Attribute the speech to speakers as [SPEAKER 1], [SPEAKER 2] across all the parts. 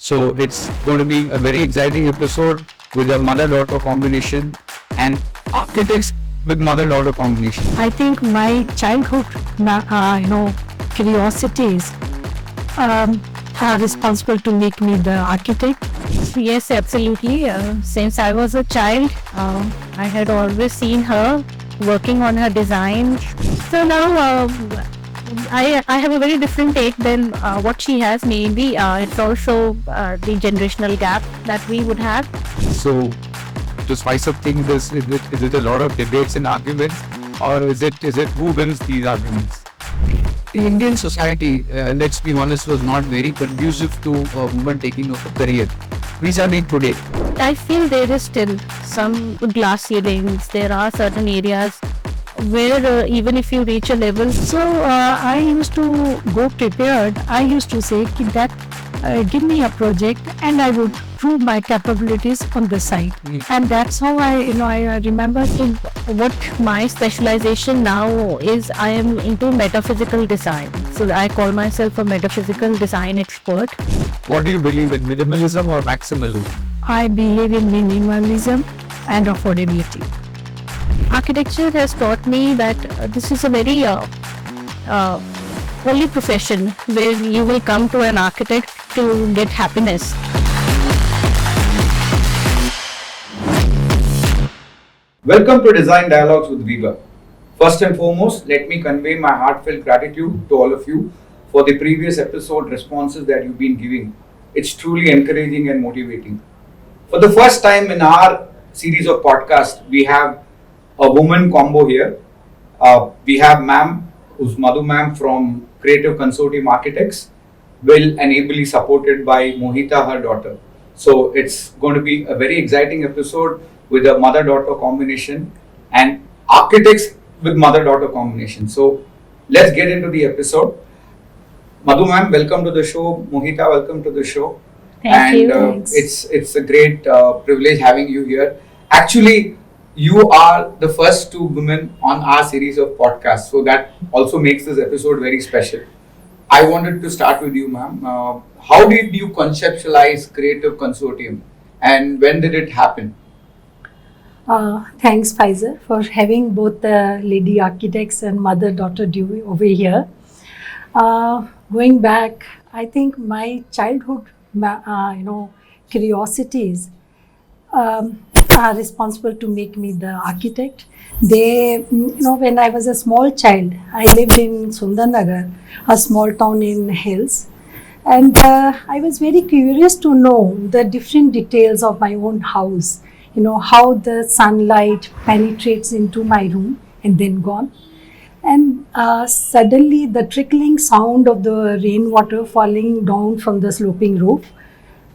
[SPEAKER 1] So it's going to be a very exciting episode with a mother-daughter combination and architects with mother-daughter combination.
[SPEAKER 2] I think my childhood, curiosities are responsible to make me the architect. Yes, absolutely. Since I was a child, I had always seen her working on her design. So now I have a very different take than what she has. Maybe it's also the generational gap that we would have.
[SPEAKER 1] So to spice up things, is it a lot of debates and arguments, or is it who wins these arguments? The Indian society, let's be honest, was not very conducive to a woman taking a career. These are made today.
[SPEAKER 2] I feel there is still some glass ceilings. There are certain areas where even if you reach a level, so I used to go prepared. I used to say that give me a project and I would prove my capabilities on the side. And that's how I remember what my specialization now is. I am into metaphysical design, so I call myself a metaphysical design expert.
[SPEAKER 1] What do you believe in, minimalism or maximalism?
[SPEAKER 2] I believe in minimalism and affordability. Architecture has taught me that this is a very holy profession where you will come to an architect to get happiness.
[SPEAKER 3] Welcome to Design Dialogues with Viva. First and foremost, let me convey my heartfelt gratitude to all of you for the previous episode responses that you've been giving. It's truly encouraging and motivating. For the first time in our series of podcasts, we have a woman combo here. We have ma'am, who's Madhu ma'am from Creative Consortium Architects, well and ably supported by Mohita, her daughter. So it's going to be a very exciting episode with a mother-daughter combination and architects with mother-daughter combination. So let's get into the episode. Madhu ma'am, welcome to the show. Mohita, welcome to the show.
[SPEAKER 2] Thank you.
[SPEAKER 3] It's a great privilege having you here. Actually, you are the first two women on our series of podcasts, so that also makes this episode very special. I wanted to start with you, ma'am. How did you conceptualize Creative Consortium, and when did it happen?
[SPEAKER 2] Thanks, Pfizer, for having both the lady architects and mother-daughter duo over here. Going back, I think my childhood, curiosities are responsible to make me the architect. When I was a small child, I lived in Sundarnagar, a small town in hills. And I was very curious to know the different details of my own house, how the sunlight penetrates into my room and then gone. And suddenly the trickling sound of the rainwater falling down from the sloping roof.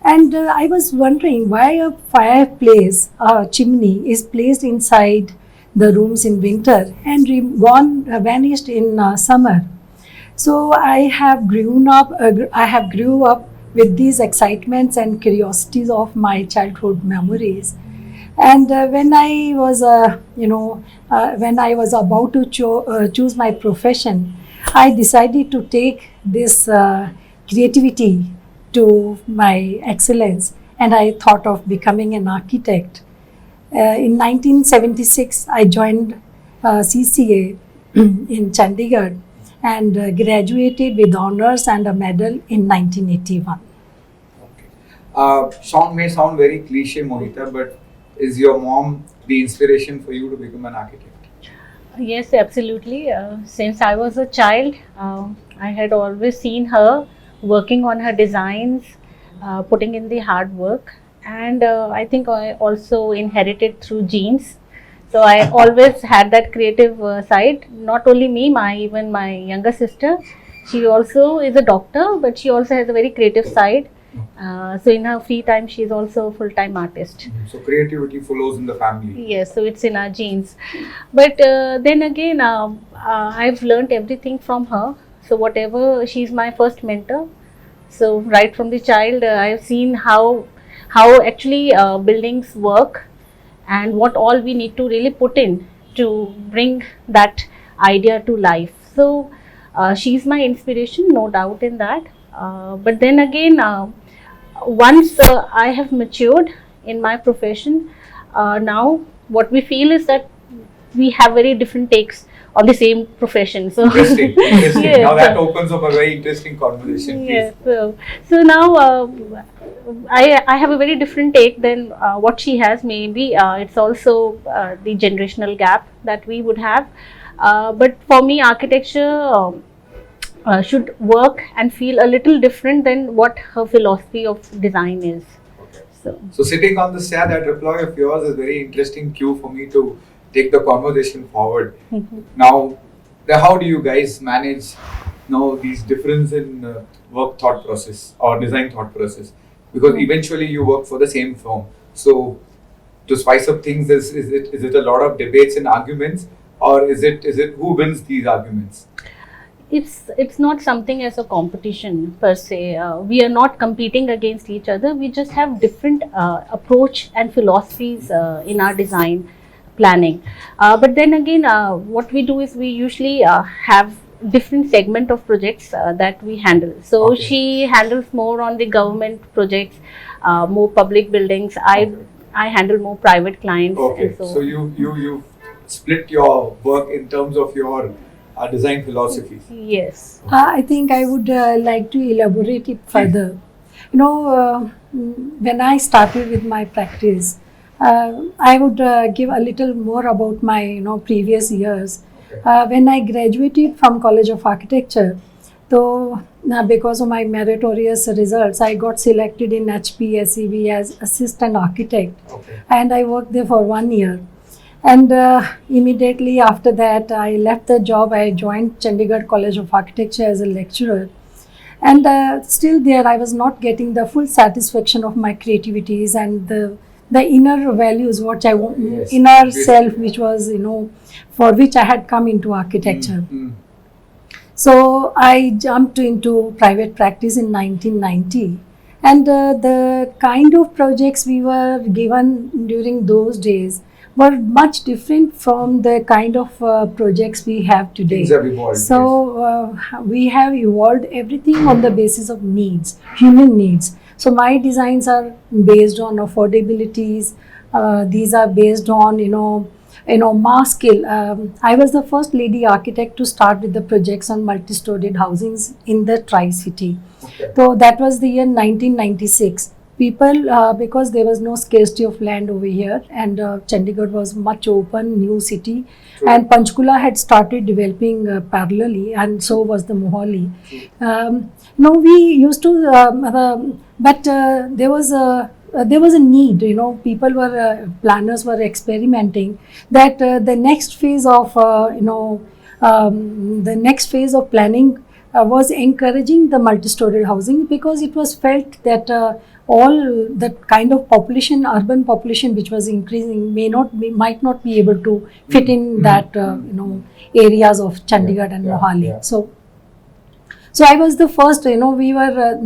[SPEAKER 2] And I was wondering why a fireplace, a chimney, is placed inside the rooms in winter and vanished in summer. So I have grew up with these excitements and curiosities of my childhood memories. And when I was about to choose my profession, I decided to take this creativity to my excellence, and I thought of becoming an architect. In 1976, I joined CCA in Chandigarh and graduated with honors and a medal in 1981.
[SPEAKER 3] May sound very cliche, Mohita, but is your mom the inspiration for you to become an architect?
[SPEAKER 4] Yes, absolutely. Since I was a child, I had always seen her working on her designs, putting in the hard work, and I think I also inherited through genes. So I always had that creative side. Not only me, even my younger sister, she also is a doctor, but she also has a very creative side. So in her free time, she is also a full-time artist.
[SPEAKER 3] So creativity follows in the family.
[SPEAKER 4] Yes, so it's in our genes. But then again, I've learned everything from her. So whatever, she's my first mentor. So right from the child, I've seen how actually buildings work and what all we need to really put in to bring that idea to life. So she's my inspiration, no doubt in that. But then again, once I have matured in my profession, now what we feel is that we have very different takes on the same profession. So
[SPEAKER 3] Interesting, interesting.
[SPEAKER 4] Yes.
[SPEAKER 3] Now that opens up a very interesting conversation. Please.
[SPEAKER 4] yes, so now I have a very different take than what she has. Maybe it's also the generational gap that we would have. But for me, architecture should work and feel a little different than what her philosophy of design is.
[SPEAKER 3] So sitting on the chair, that reply of yours is very interesting cue for me to take the conversation forward. Now, how do you guys manage these difference in work thought process or design thought process? Because eventually you work for the same firm. So to spice up things, is it a lot of debates and arguments, or is it who wins these arguments?
[SPEAKER 4] It's not something as a competition per se. We are not competing against each other. We just have different approach and philosophies in our design planning. But then again, what we do is we usually have different segment of projects that we handle. So
[SPEAKER 3] Okay.
[SPEAKER 4] she handles more on the government projects, more public buildings. I handle more private clients.
[SPEAKER 3] Okay,
[SPEAKER 4] And
[SPEAKER 3] so you split your work in terms of your design philosophies.
[SPEAKER 4] yes.
[SPEAKER 2] I think I would like to elaborate it further. When I started with my practice, I would give a little more about my previous years.
[SPEAKER 3] Okay.
[SPEAKER 2] When I graduated from College of Architecture, so because of my meritorious results, I got selected in HPSEB as assistant architect,
[SPEAKER 3] Okay.
[SPEAKER 2] and I worked there for 1 year. And immediately after that, I left the job. I joined Chandigarh College of Architecture as a lecturer. And still there, I was not getting the full satisfaction of my creativities and the inner values, what I want,
[SPEAKER 3] Yes.
[SPEAKER 2] inner
[SPEAKER 3] Yes.
[SPEAKER 2] self, which was, for which I had come into architecture.
[SPEAKER 3] Mm.
[SPEAKER 2] So I jumped into private practice in 1990. And the kind of projects we were given during those days were much different from the kind of projects we have today.
[SPEAKER 3] Things have evolved.
[SPEAKER 2] So we have evolved everything on the basis of needs, human needs. So my designs are based on affordabilities. These are based on mass scale. I was the first lady architect to start with the projects on multi-storied housings in the Tri-City.
[SPEAKER 3] Okay.
[SPEAKER 2] So that was the year 1996. People, because there was no scarcity of land over here, and Chandigarh was much open, new city,
[SPEAKER 3] True.
[SPEAKER 2] and Panchkula had started developing parallelly, and so was the Mohali. We used to, but there was a need. People were planners were experimenting that the next phase of planning was encouraging the multi-storied housing, because it was felt that all the kind of population, urban population, which was increasing, might not be able to fit in that areas of Chandigarh and Mohali.
[SPEAKER 3] Yeah.
[SPEAKER 2] So I was the first. We were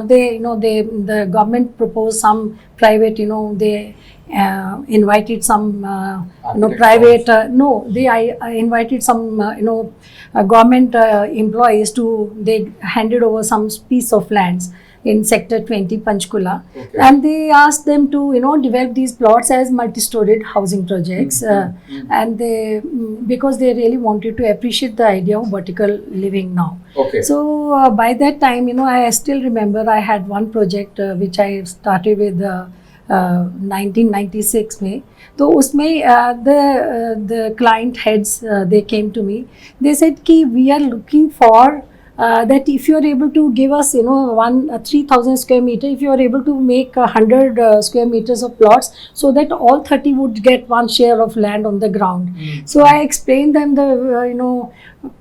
[SPEAKER 2] the government proposed some private. They invited some
[SPEAKER 3] Architect
[SPEAKER 2] private. I invited some government employees to. They handed over some piece of lands in sector 20 Panchkula,
[SPEAKER 3] Okay.
[SPEAKER 2] and they asked them to develop these plots as multi-storied housing projects, and they because they really wanted to appreciate the idea of vertical living now.
[SPEAKER 3] Okay.
[SPEAKER 2] So by that time, I still remember I had one project which I started with 1996 में. तो उसमें the client heads they came to me. They said कि we are looking for that if you are able to give us 3,000 square meter, if you are able to make 100 square meters of plots, so that all 30 would get one share of land on the ground. So I explained them the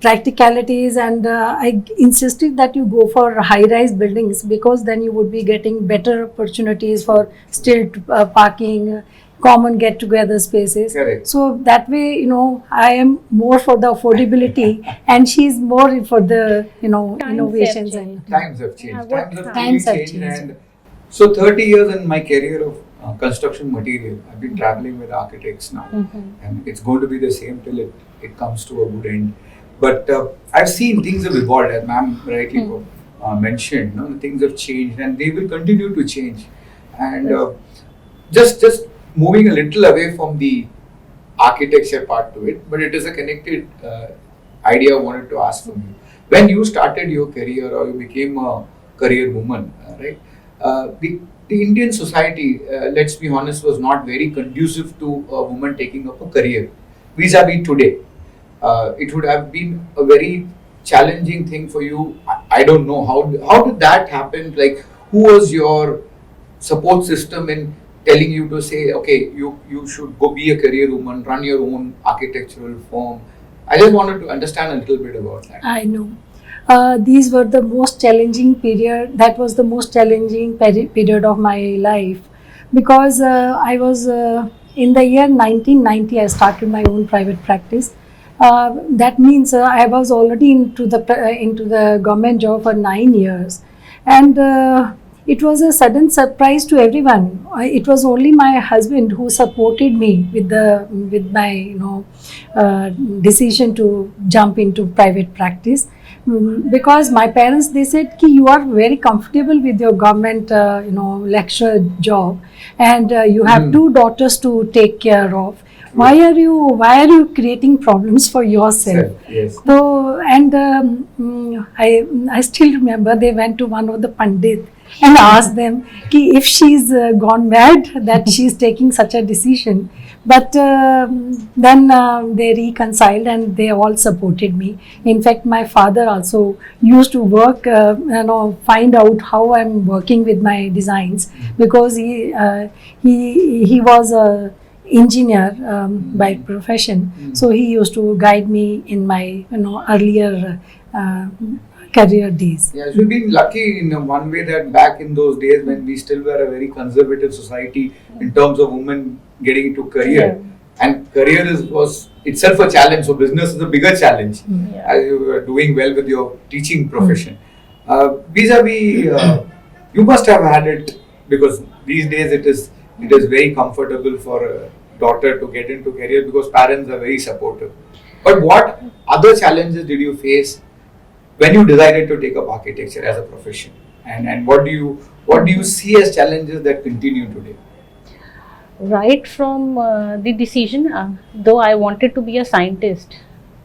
[SPEAKER 2] practicalities, and I insisted that you go for high-rise buildings, because then you would be getting better opportunities for still parking, common get-together spaces.
[SPEAKER 3] Correct.
[SPEAKER 2] So that way, I am more for the affordability, and she's more for the innovations
[SPEAKER 4] have
[SPEAKER 2] and.
[SPEAKER 3] Times have changed.
[SPEAKER 4] Yeah, what
[SPEAKER 2] times have
[SPEAKER 3] changed.
[SPEAKER 2] changed.
[SPEAKER 3] And so 30 years in my career of construction material, I've been traveling with architects now, and it's going to be the same till it comes to a good end. But I've seen things have evolved, as ma'am rightly mentioned, things have changed and they will continue to change. And just moving a little away from the architecture part to it, but it is a connected idea I wanted to ask from you. When you started your career or you became a career woman, right? The Indian society, let's be honest, was not very conducive to a woman taking up a career vis-a-vis today. It would have been a very challenging thing for you. I don't know how did that happen. Like, who was your support system in telling you to say, okay, you should go be a career woman, run your own architectural firm? I just wanted to understand a little bit about that.
[SPEAKER 2] I know. These were the most challenging period. That was the most challenging period of my life, because I was in the year 1990. I started my own private practice. That means I was already into the government job for 9 years, and it was a sudden surprise to everyone. It was only my husband who supported me with my decision to jump into private practice. Because my parents, they said ki you are very comfortable with your government lecturer job, and you have two daughters to take care of. Why are you creating problems for yourself?
[SPEAKER 3] Yes.
[SPEAKER 2] So, and I still remember they went to one of the pandit and asked them ki if she's gone mad that she's taking such a decision. But then they reconciled and they all supported me. In fact, my father also used to work, find out how I'm working with my designs, because he was a engineer by profession. So he used to guide me in my earlier career days.
[SPEAKER 3] Yes, we've been lucky in one way that back in those days when we still were a very conservative society in terms of women getting into career, and career was itself a challenge. So business is a bigger challenge. As you were doing well with your teaching profession. Vis-a-vis, you must have had it, because these days it is very comfortable for a daughter to get into career because parents are very supportive. But what other challenges did you face when you decided to take up architecture as a profession, and what do you see as challenges that continue today?
[SPEAKER 4] Right from the decision, though I wanted to be a scientist.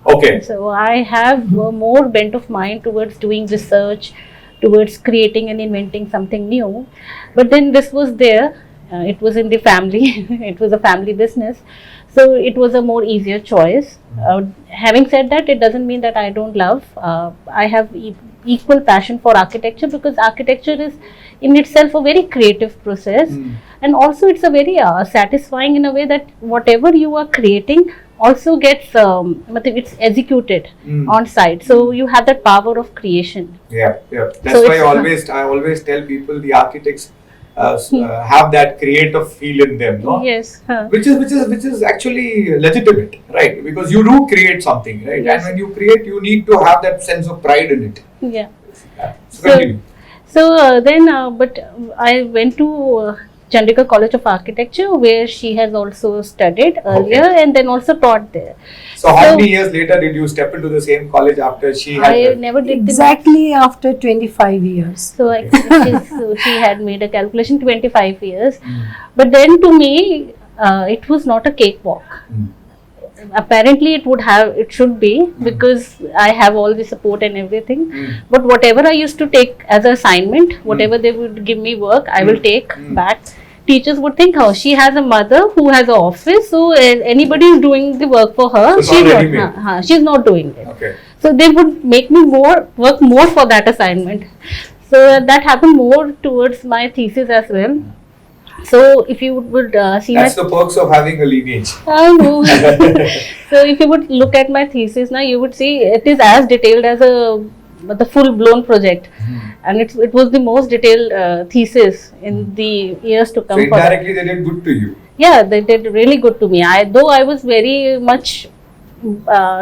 [SPEAKER 3] Okay.
[SPEAKER 4] So I have more bent of mind towards doing research, towards creating and inventing something new. But then this was there. It was in the family. It was a family business. So it was a more easier choice. Having said that, it doesn't mean that I don't love. I have equal passion for architecture, because architecture is in itself a very creative process. And also it's a very satisfying in a way that whatever you are creating also gets, it's executed on site. So you have that power of creation.
[SPEAKER 3] Yeah. That's
[SPEAKER 4] So
[SPEAKER 3] why I always tell people the architects have that creative feel in them, no?
[SPEAKER 4] Yes.
[SPEAKER 3] Which is actually legitimate, right? Because you do create something, right?
[SPEAKER 4] Yes.
[SPEAKER 3] And when you create, you need to have that sense of pride in it.
[SPEAKER 4] Yeah.
[SPEAKER 3] So continue.
[SPEAKER 4] But I went to Chandika College of Architecture, where she has also studied earlier, and then also taught there.
[SPEAKER 3] So how many years later did you step into the same college after she had?
[SPEAKER 4] I never did
[SPEAKER 2] Exactly after 25 years.
[SPEAKER 4] So she had made a calculation 25 years. But then to me, it was not a cakewalk. Apparently it should be, because I have all the support and everything. But whatever I used to take as an assignment, whatever they would give me work, I will take back. Teachers would think, oh, she has a mother who has an office, so anybody is doing the work for her.
[SPEAKER 3] So
[SPEAKER 4] she's not doing it.
[SPEAKER 3] Okay.
[SPEAKER 4] So they would make me work more for that assignment. So that happened more towards my thesis as well. So if you would see
[SPEAKER 3] That's the perks of having a lineage.
[SPEAKER 4] I know. So if you would look at my thesis now, you would see it is as detailed as the full-blown project, and it was the most detailed thesis in the years to come.
[SPEAKER 3] So indirectly they did good to you.
[SPEAKER 4] Yeah, they did really good to me. Though I was very much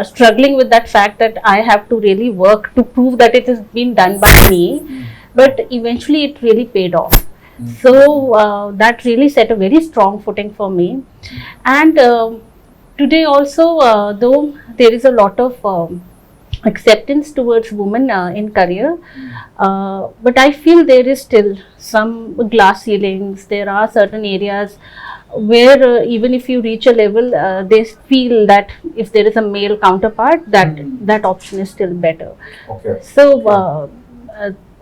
[SPEAKER 4] struggling with that fact that I have to really work to prove that it has been done by me, but eventually it really paid off. So that really set a very strong footing for me. And today also, though there is a lot of acceptance towards women in career, but I feel there is still some glass ceilings. There are certain areas where even if you reach a level, they feel that if there is a male counterpart, that option is still better.
[SPEAKER 3] Okay.
[SPEAKER 4] So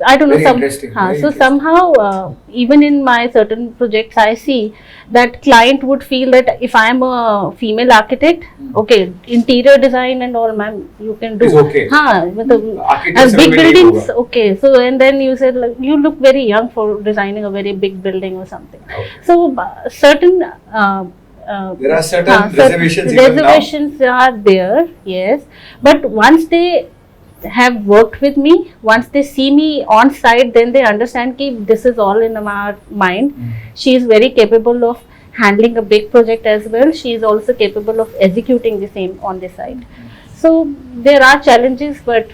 [SPEAKER 4] I don't know.
[SPEAKER 3] Very interesting, very
[SPEAKER 4] So
[SPEAKER 3] interesting.
[SPEAKER 4] somehow, even in my certain projects, I see that client would feel that if I am a female architect, okay, interior design and all, ma'am, you can do.
[SPEAKER 3] It's okay. Architects
[SPEAKER 4] Big
[SPEAKER 3] are very
[SPEAKER 4] buildings,
[SPEAKER 3] over.
[SPEAKER 4] okay. So and then you said like, you look very young for designing a very big building or something.
[SPEAKER 3] Okay.
[SPEAKER 4] So certain.
[SPEAKER 3] There are certain
[SPEAKER 4] certain
[SPEAKER 3] reservations even now.
[SPEAKER 4] reservations are there, yes. But once they have worked with me, once they see me on site, then they understand that this is all in our mind. She is very capable of handling a big project as well. She is also capable of executing the same on the site. So there are challenges, but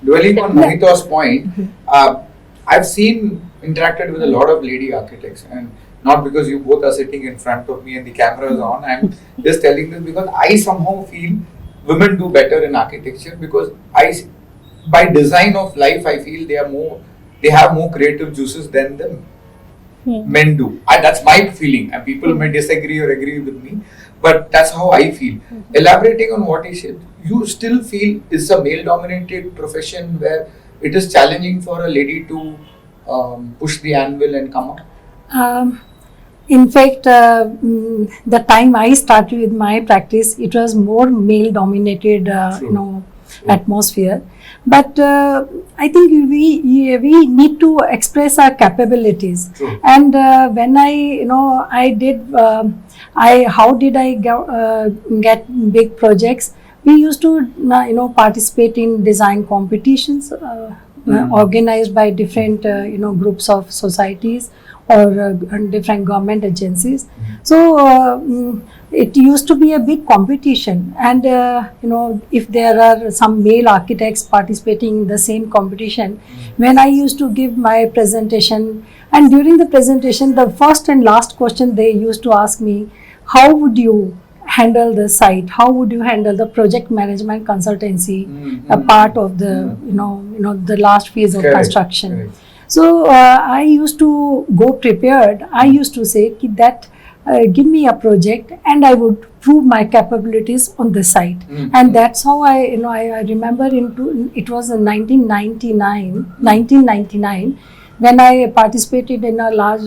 [SPEAKER 3] Dwelling on Mohita's point, I've interacted with a lot of lady architects, and not because you both are sitting in front of me and the camera is on. I'm just telling this because I somehow feel women do better in architecture because by design of life, I feel they have more creative juices than the men do. That's my feeling, and people may disagree or agree with me, but that's how I feel. Elaborating on what he said, you still feel it's a male-dominated profession where it is challenging for a lady to push the anvil and come up?
[SPEAKER 2] In fact, the time I started with my practice, it was more male-dominated,
[SPEAKER 3] True.
[SPEAKER 2] atmosphere. But I think we need to express our capabilities.
[SPEAKER 3] True.
[SPEAKER 2] And when I did, how did I get big projects? We used to, participate in design competitions organized by different, groups of societies or different government agencies. So it used to be a big competition, and if there are some male architects participating in the same competition, when I used to give my presentation, and during the presentation, the first and last question they used to ask me, how would you handle the site? How would you handle the project management consultancy, a part of the the last phase of
[SPEAKER 3] Correct,
[SPEAKER 2] construction?
[SPEAKER 3] correct.
[SPEAKER 2] So I used to go prepared. I used to say that give me a project and I would prove my capabilities on the site. And that's how I remember it was in 1999 when I participated in a large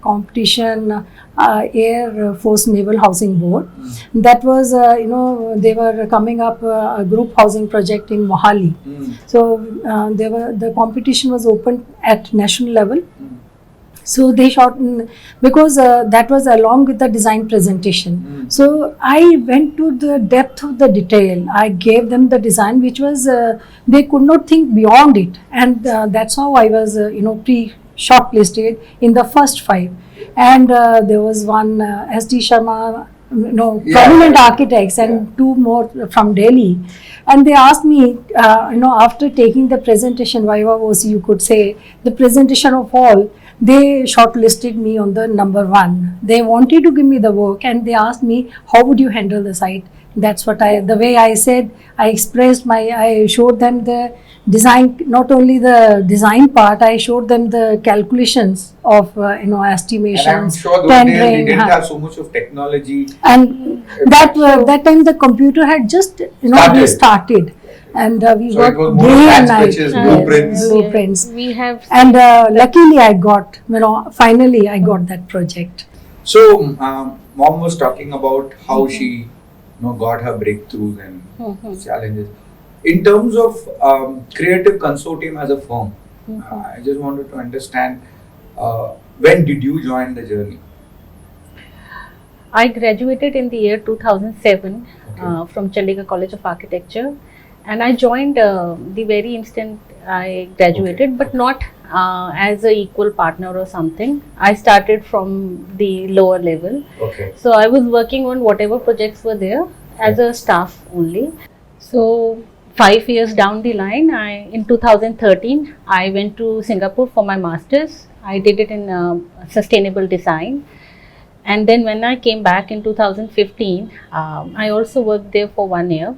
[SPEAKER 2] competition, Air Force Naval Housing Board. That was, they were coming up a group housing project in Mohali. So the competition was open at national level. So they shot because that was along with the design presentation. So I went to the depth of the detail. I gave them the design, which was they could not think beyond it, and that's how I was shortlisted in the first 5. And there was one SD Sharma, prominent architects, and 2 more from Delhi. And they asked me, after taking the presentation, Viva voce, you could say, the presentation of all, they shortlisted me on the number 1. They wanted to give me the work, and they asked me, how would you handle the site? That's what the way I said, I showed them the design, not only the design part, I showed them the calculations of, estimations.
[SPEAKER 3] And I'm sure those days we didn't have so much of technology.
[SPEAKER 2] And that time the computer had just, started. And we
[SPEAKER 3] So
[SPEAKER 2] worked
[SPEAKER 3] it was more
[SPEAKER 2] day and
[SPEAKER 3] fact
[SPEAKER 2] night.
[SPEAKER 3] sketches,
[SPEAKER 2] Yes,
[SPEAKER 3] blueprints.
[SPEAKER 2] blueprints.
[SPEAKER 4] we have
[SPEAKER 2] And luckily I got, finally I got that project.
[SPEAKER 3] So, mom was talking about how she got her breakthroughs and challenges. In terms of Creative Consortium as a firm, I just wanted to understand when did you join the journey?
[SPEAKER 4] I graduated in the year 2007
[SPEAKER 3] Okay.
[SPEAKER 4] from Chandigarh College of Architecture, and I joined the very instant I graduated,
[SPEAKER 3] Okay.
[SPEAKER 4] but not as a equal partner or something. I started from the lower level,
[SPEAKER 3] Okay.
[SPEAKER 4] so I was working on whatever projects were there as a staff only. So 5 years down the line, in 2013, I went to Singapore for my master's. I did it in sustainable design. And then when I came back in 2015, I also worked there for 1 year.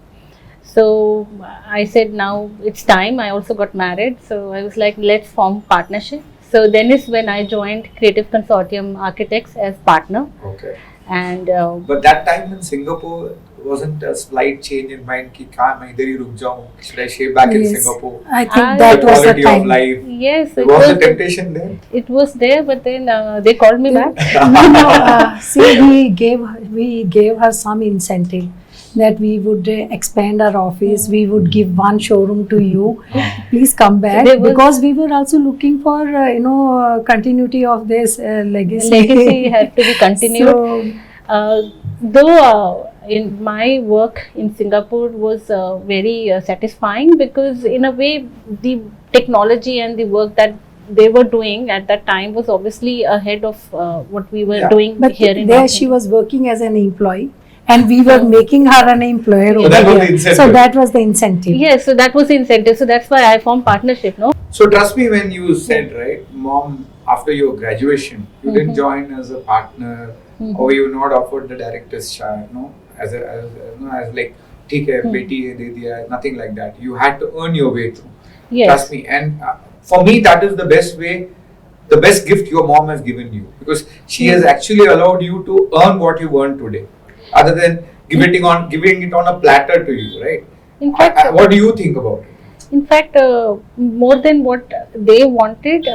[SPEAKER 4] So I said now it's time. I also got married, so I was like, let's form partnership. So then is when I joined Creative Consortium Architects as partner,
[SPEAKER 3] Okay.
[SPEAKER 4] and
[SPEAKER 3] But that time in Singapore wasn't a slight change in mind कि कहाँ मैं इधर ही रुक जाऊँ? Should I stay back in
[SPEAKER 2] Yes.
[SPEAKER 3] Singapore?
[SPEAKER 2] I think
[SPEAKER 4] I-
[SPEAKER 2] that
[SPEAKER 3] The
[SPEAKER 2] was the
[SPEAKER 3] quality of
[SPEAKER 2] time.
[SPEAKER 3] life.
[SPEAKER 4] yes,
[SPEAKER 3] Was the temptation there?
[SPEAKER 4] it was there, but then they called me back.
[SPEAKER 2] No, see, we gave her some incentive that we would expand our office. We would give one showroom to you. Please come back,
[SPEAKER 4] There was-
[SPEAKER 2] because we were also looking for continuity of this legacy.
[SPEAKER 4] Legacy had to be continued.
[SPEAKER 2] So,
[SPEAKER 4] Though in my work in Singapore was very satisfying, because in a way the technology and the work that they were doing at that time was obviously ahead of what we were
[SPEAKER 3] Yeah.
[SPEAKER 4] doing
[SPEAKER 2] but
[SPEAKER 4] here in
[SPEAKER 2] there
[SPEAKER 4] North
[SPEAKER 2] she
[SPEAKER 4] India.
[SPEAKER 2] was working as an employee, and we were making her an employer
[SPEAKER 4] So
[SPEAKER 2] over
[SPEAKER 3] that was the
[SPEAKER 2] here.
[SPEAKER 3] incentive.
[SPEAKER 2] So that was the incentive.
[SPEAKER 4] Yes, so that was the incentive. So that's why I formed partnership. No,
[SPEAKER 3] So trust me when you said, right, mom, after your graduation, you didn't join as a partner, or you were not offered the director's chair, no, as like, ठीक है, बेटी है, दे दिया, nothing like that. You had to earn your way through.
[SPEAKER 4] yes,
[SPEAKER 3] Trust me, and for me, that is the best way, the best gift your mom has given you, because she has actually allowed you to earn what you earn today, other than giving it on a platter to you, right?
[SPEAKER 4] in fact,
[SPEAKER 3] What do you think about it?
[SPEAKER 4] in fact, more than what they wanted,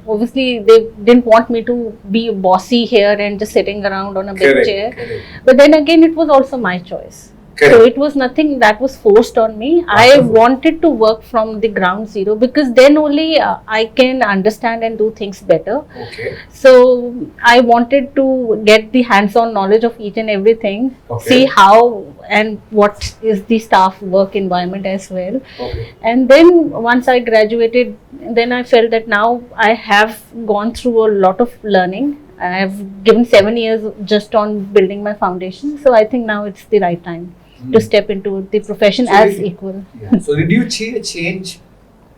[SPEAKER 4] obviously they didn't want me to be bossy here and just sitting around on a big chair.
[SPEAKER 3] Correct.
[SPEAKER 4] But then again, it was also my choice.
[SPEAKER 3] Correct.
[SPEAKER 4] So it was nothing that was forced on me. I
[SPEAKER 3] Wonderful.
[SPEAKER 4] wanted to work from the ground zero, because then only I can understand and do things better.
[SPEAKER 3] Okay.
[SPEAKER 4] So I wanted to get the hands-on knowledge of each and everything,
[SPEAKER 3] Okay.
[SPEAKER 4] see how and what is the staff work environment as well.
[SPEAKER 3] Okay.
[SPEAKER 4] And then once I graduated, then I felt that now I have gone through a lot of learning. I have given 7 years just on building my foundation. So I think now it's the right time to step into the profession
[SPEAKER 3] So
[SPEAKER 4] as
[SPEAKER 3] did-
[SPEAKER 4] equal.
[SPEAKER 3] Yeah. So did you see a change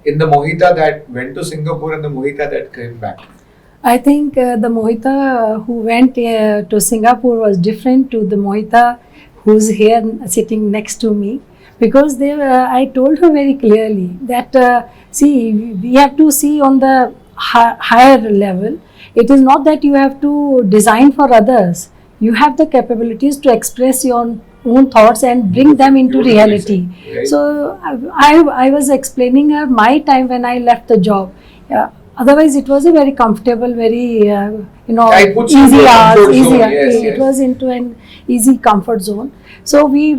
[SPEAKER 3] in the Mohita that went to Singapore and the Mohita that came back?
[SPEAKER 2] I think the Mohita who went to Singapore was different to the Mohita who's here sitting next to me, because I told her very clearly that see, we have to see on the higher level. It is not that you have to design for others. You have the capabilities to express your own thoughts and bring them into
[SPEAKER 3] Beautifully
[SPEAKER 2] reality.
[SPEAKER 3] said, right?
[SPEAKER 2] So I was explaining her my time when I left the job. Otherwise, it was a very comfortable, very
[SPEAKER 3] It puts you
[SPEAKER 2] easy
[SPEAKER 3] into a
[SPEAKER 2] hours.
[SPEAKER 3] comfort
[SPEAKER 2] Easy.
[SPEAKER 3] zone, yes,
[SPEAKER 2] It
[SPEAKER 3] yes.
[SPEAKER 2] was into an easy comfort zone. So we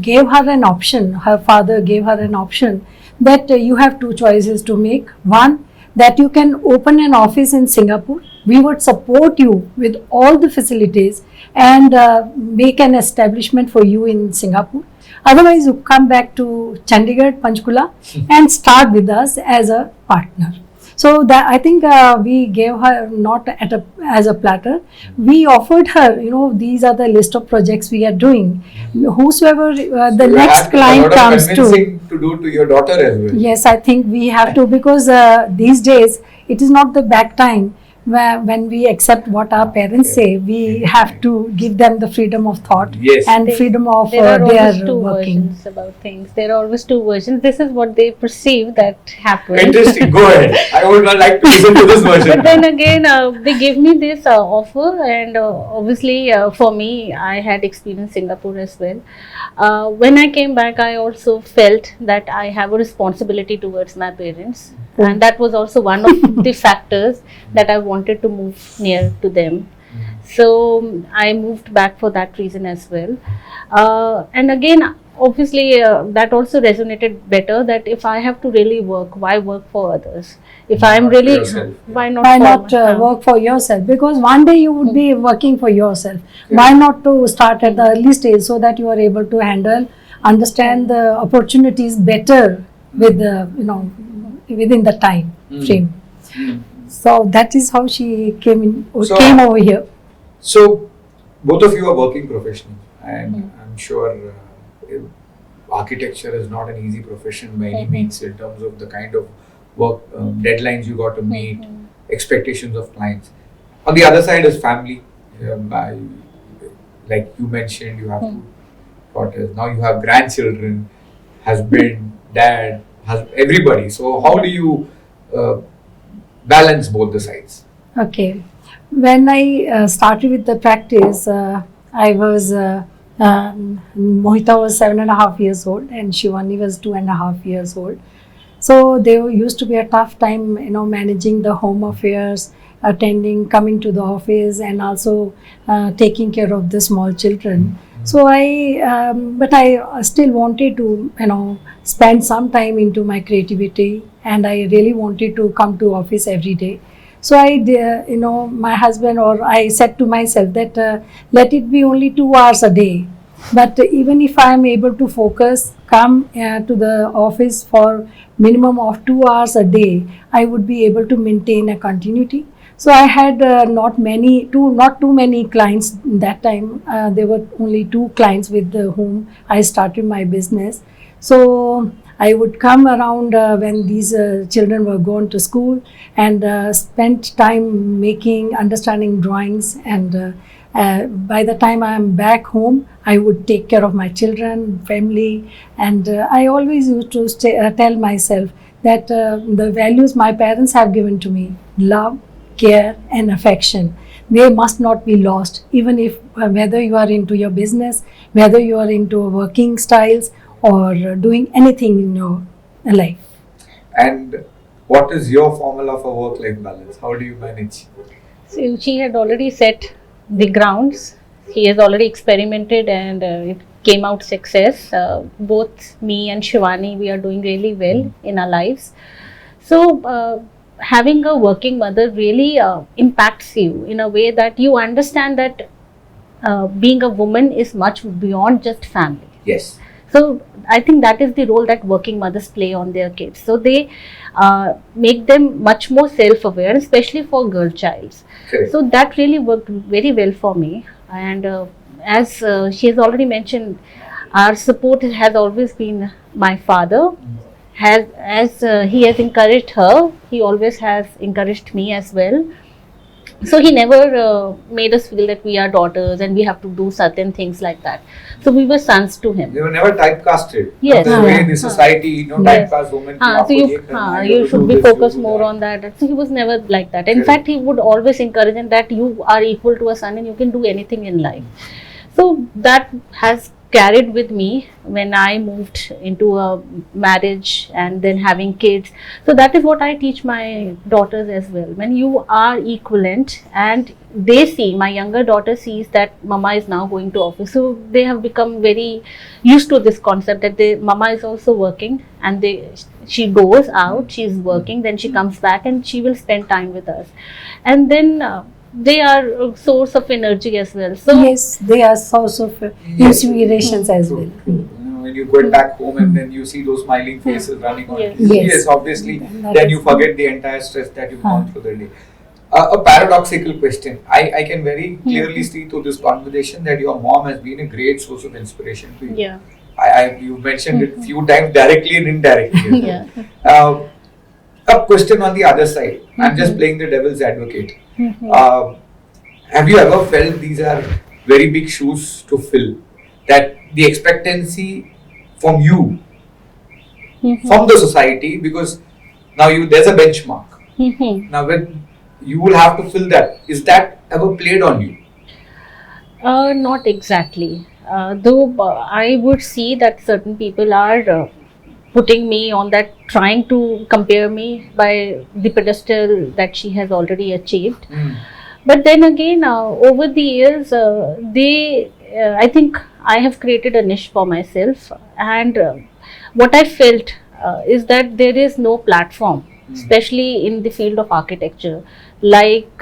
[SPEAKER 2] gave her an option. Her father gave her an option that you have two choices to make. One, that you can open an office in Singapore. We would support you with all the facilities and make an establishment for you in Singapore. Otherwise, you come back to Chandigarh, Panchkula, and start with us as a partner. So that I think we gave her not as a platter. We offered her, these are the list of projects we are doing. Whosoever the
[SPEAKER 3] You
[SPEAKER 2] next
[SPEAKER 3] had
[SPEAKER 2] client
[SPEAKER 3] a lot
[SPEAKER 2] comes
[SPEAKER 3] of
[SPEAKER 2] to.
[SPEAKER 3] convincing to do to your daughter as well.
[SPEAKER 2] Yes, I think we have to, because these days it is not the back time when we accept what our parents say. We have to give them the freedom of thought
[SPEAKER 3] Yes.
[SPEAKER 2] and freedom of
[SPEAKER 4] There are
[SPEAKER 2] their
[SPEAKER 4] always two
[SPEAKER 2] working.
[SPEAKER 4] versions about things. There are always two versions. This is what they perceive that happened.
[SPEAKER 3] Interesting. Go ahead. I would not like to listen to this version.
[SPEAKER 4] But then again, they gave me this offer, and obviously for me, I had experienced Singapore as well. When I came back, I also felt that I have a responsibility towards my parents, and that was also one of the factors that I wanted to move near to them. So I moved back for that reason as well. And again, obviously, that also resonated better, that if I have to really work, why work for others? If I am
[SPEAKER 3] Not for
[SPEAKER 4] really,
[SPEAKER 3] yourself.
[SPEAKER 4] why not?
[SPEAKER 2] Why
[SPEAKER 4] for
[SPEAKER 2] not
[SPEAKER 4] my-
[SPEAKER 2] work for yourself? Because one day you would be working for yourself. Why not to start at the early stage, so that you are able to understand the opportunities better with the within the time frame. So that is how she came over here.
[SPEAKER 3] So, both of you are working professionals, and I'm sure architecture is not an easy profession by any means, in terms of the kind of work deadlines you got to meet, expectations of clients. On the other side is family. Like you mentioned, you have to daughters. Now you have grandchildren, husband, dad, everybody. So how do you balance both the sides?
[SPEAKER 2] Okay. When I started with the practice, I was Mohita was 7.5 years old and Shivani was 2.5 years old. So there used to be a tough time, managing the home affairs, attending, coming to the office, and also taking care of the small children. So but I still wanted to, spend some time into my creativity, and I really wanted to come to office every day. So my husband or I said to myself that let it be only 2 hours a day. But even if I am able to focus, come to the office for minimum of 2 hours a day, I would be able to maintain a continuity. So I had not too many clients that time. There were only 2 clients with whom I started my business. So I would come around when these children were gone to school and spent time understanding drawings. And by the time I am back home, I would take care of my children, family. And I always used to tell myself that the values my parents have given to me, love, care and affection, they must not be lost, even if whether you are into your business, whether you are into working styles or doing anything in your life.
[SPEAKER 3] And what is your formula for work-life balance? How do you manage?
[SPEAKER 4] So she had already set the grounds. He has already experimented and it came out success. Both me and Shivani, we are doing really well in our lives. So having a working mother really impacts you in a way that you understand that being a woman is much beyond just family.
[SPEAKER 3] Yes.
[SPEAKER 4] So I think that is the role that working mothers play on their kids. So they make them much more self-aware, especially for girl childs.
[SPEAKER 3] Correct.
[SPEAKER 4] So that really worked very well for me. And as she has already mentioned, our support has always been my father. As he has encouraged her, he always has encouraged me as well. So he never made us feel that we are daughters and we have to do certain things like that. So we were sons to him.
[SPEAKER 3] They were never typecasted.
[SPEAKER 4] Yes.
[SPEAKER 3] The way the society, typecast women.
[SPEAKER 4] So you should be focused more on that. So he was never like that. In fact, he would always encourage him that you are equal to a son and you can do anything in life. So that has carried with me when I moved into a marriage and then having kids. So that is what I teach my daughters as well. When you are equivalent and they see, my younger daughter sees that mama is now going to office. So they have become very used to this concept that mama is also working and she goes out, she is working, then she comes back and she will spend time with us. And then they are a source of energy as well. So
[SPEAKER 2] yes, they are source of inspirations as well.
[SPEAKER 3] When you go back home and then you see those smiling faces running on
[SPEAKER 4] Yes.
[SPEAKER 3] yes, obviously, then you forget the entire stress that you've gone through the day. A paradoxical question. I can very clearly see through this conversation that your mom has been a great source of inspiration to you.
[SPEAKER 4] yeah.
[SPEAKER 3] You mentioned it few times directly and indirectly.
[SPEAKER 4] Yeah.
[SPEAKER 3] A question on the other side. I'm just playing the devil's advocate. Have you ever felt these are very big shoes to fill? That the expectancy from you, from the society, because now there's a benchmark. Now when you will have to fill that, is that ever played on you?
[SPEAKER 4] Not exactly. Though I would see that certain people are putting me on that, trying to compare me by the pedestal that she has already achieved. But then again, over the years, I think I have created a niche for myself. And what I felt is that there is no platform, especially in the field of architecture, like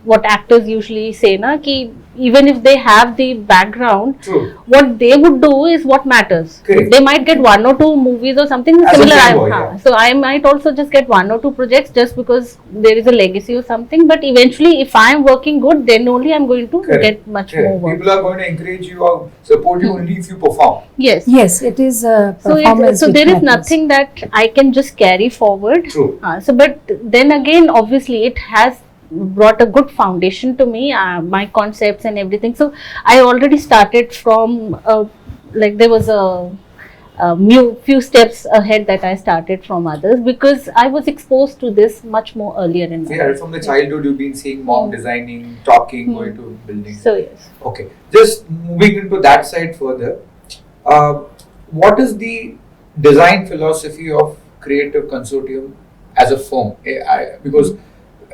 [SPEAKER 4] what actors usually say, ki even if they have the background,
[SPEAKER 3] True.
[SPEAKER 4] what they would do is what matters.
[SPEAKER 3] Correct.
[SPEAKER 4] They might get 1 or 2 movies or something
[SPEAKER 3] As a
[SPEAKER 4] similar.
[SPEAKER 3] fanboy, yeah.
[SPEAKER 4] So I might also just get 1 or 2 projects just because there is a legacy or something. But eventually, if I am working good, then only I am going to
[SPEAKER 3] Correct.
[SPEAKER 4] get much more work.
[SPEAKER 3] People are going to encourage you or support you only if you perform.
[SPEAKER 4] Yes.
[SPEAKER 2] Yes, it is
[SPEAKER 4] So,
[SPEAKER 2] performance.
[SPEAKER 4] so
[SPEAKER 2] which
[SPEAKER 4] there is
[SPEAKER 2] matters.
[SPEAKER 4] nothing that I can just carry forward.
[SPEAKER 3] True.
[SPEAKER 4] But then again, obviously, it has brought a good foundation to me, my concepts and everything. So I already started from a like there was a few steps ahead that I started from others because I was exposed to this much more earlier in my
[SPEAKER 3] Yeah,
[SPEAKER 4] life.
[SPEAKER 3] from the childhood you've been seeing mom designing, talking, going to buildings.
[SPEAKER 4] So yes.
[SPEAKER 3] Okay, just moving into that side further, what is the design philosophy of Creative Consortium as a firm? Because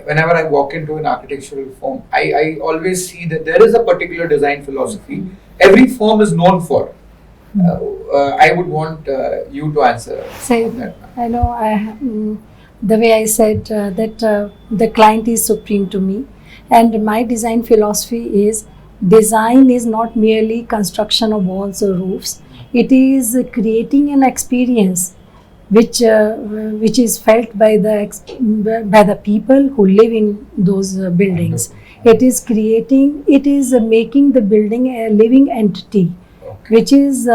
[SPEAKER 3] whenever I walk into an architectural firm, I always see that there is a particular design philosophy every firm is known for. I would want you to answer
[SPEAKER 2] So,
[SPEAKER 3] on that.
[SPEAKER 2] I know the way I said that the client is supreme to me, and my design philosophy is design is not merely construction of walls or roofs. It is creating an experience which is felt by the people who live in those buildings. It is creating. It is making the building a living entity,
[SPEAKER 3] Okay.
[SPEAKER 2] which is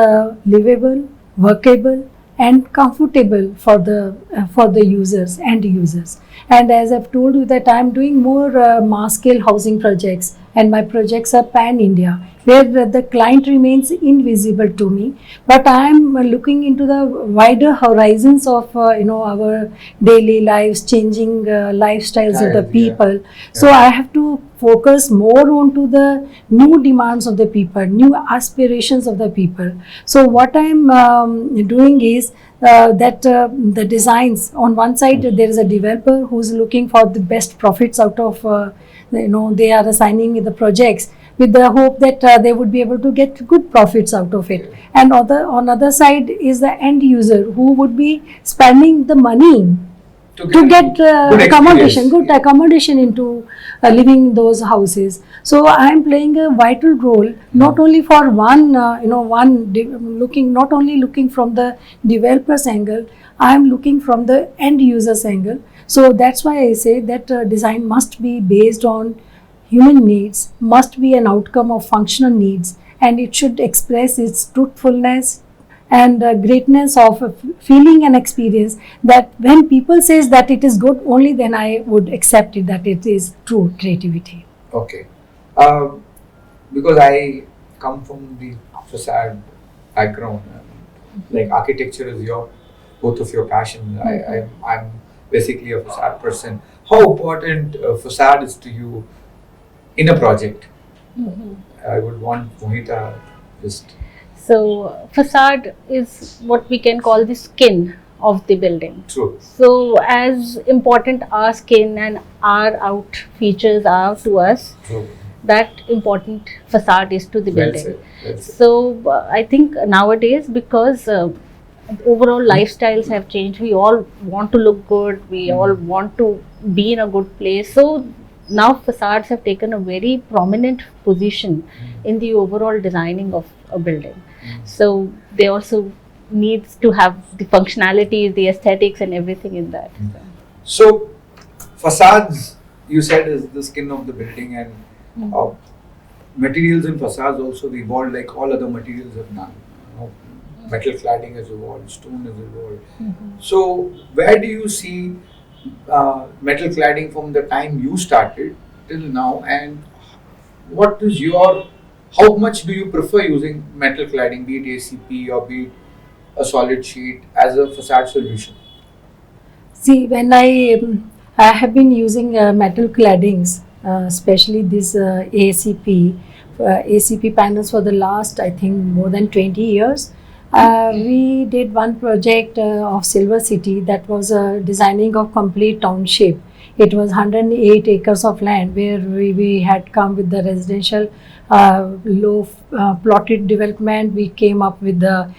[SPEAKER 2] livable, workable, and comfortable for the users and users. And as I've told you that I'm doing more mass scale housing projects, and my projects are pan India, where the client remains invisible to me, but I'm looking into the wider horizons of our daily lives, changing lifestyles of the
[SPEAKER 3] Styles, yeah.
[SPEAKER 2] people. So
[SPEAKER 3] Yeah.
[SPEAKER 2] I have to focus more onto the new demands of the people, new aspirations of the people. So what I'm doing is that the designs, on one side there is a developer who's looking for the best profits out of they are assigning the projects with the hope that they would be able to get good profits out of it, and on other side is the end user who would be spending the money to get
[SPEAKER 3] good
[SPEAKER 2] accommodation,
[SPEAKER 3] experience.
[SPEAKER 2] good accommodation into living in those houses. So I am playing a vital role not only for not only looking from the developer's angle, I am looking from the end user's angle. So that's why I say that design must be based on human needs, must be an outcome of functional needs, and it should express its truthfulness and greatness of feeling and experience, that when people says that it is good, only then I would accept it that it is true creativity.
[SPEAKER 3] Okay. Because I come from the facade background, like architecture is both of your passion. I'm basically a facade person. How important facade is to you in a project? I would want Mohita just.
[SPEAKER 4] So facade is what we can call the skin of the building.
[SPEAKER 3] True.
[SPEAKER 4] So as important our skin and our out features are to us,
[SPEAKER 3] True.
[SPEAKER 4] that important facade is to the
[SPEAKER 3] Well
[SPEAKER 4] building.
[SPEAKER 3] said. Well said.
[SPEAKER 4] So I think nowadays, because overall lifestyles have changed, we all want to look good, we all want to be in a good place. So now facades have taken a very prominent position in the overall designing of a building. So they also needs to have the functionality, the aesthetics and everything in that.
[SPEAKER 3] So, facades, you said, is the skin of the building, and materials in facades also evolved like all other materials have done. Metal cladding has evolved, stone has evolved. So, where do you see metal cladding from the time you started till now, and what is how much do you prefer using metal cladding, be it ACP or be it a solid sheet, as a facade solution?
[SPEAKER 2] See, when I have been using metal claddings, especially this ACP panels for the last, I think, more than 20 years. We did one project of Silver City that was designing of complete township. It was 108 acres of land where we had come with the residential low plotted development. We came up with the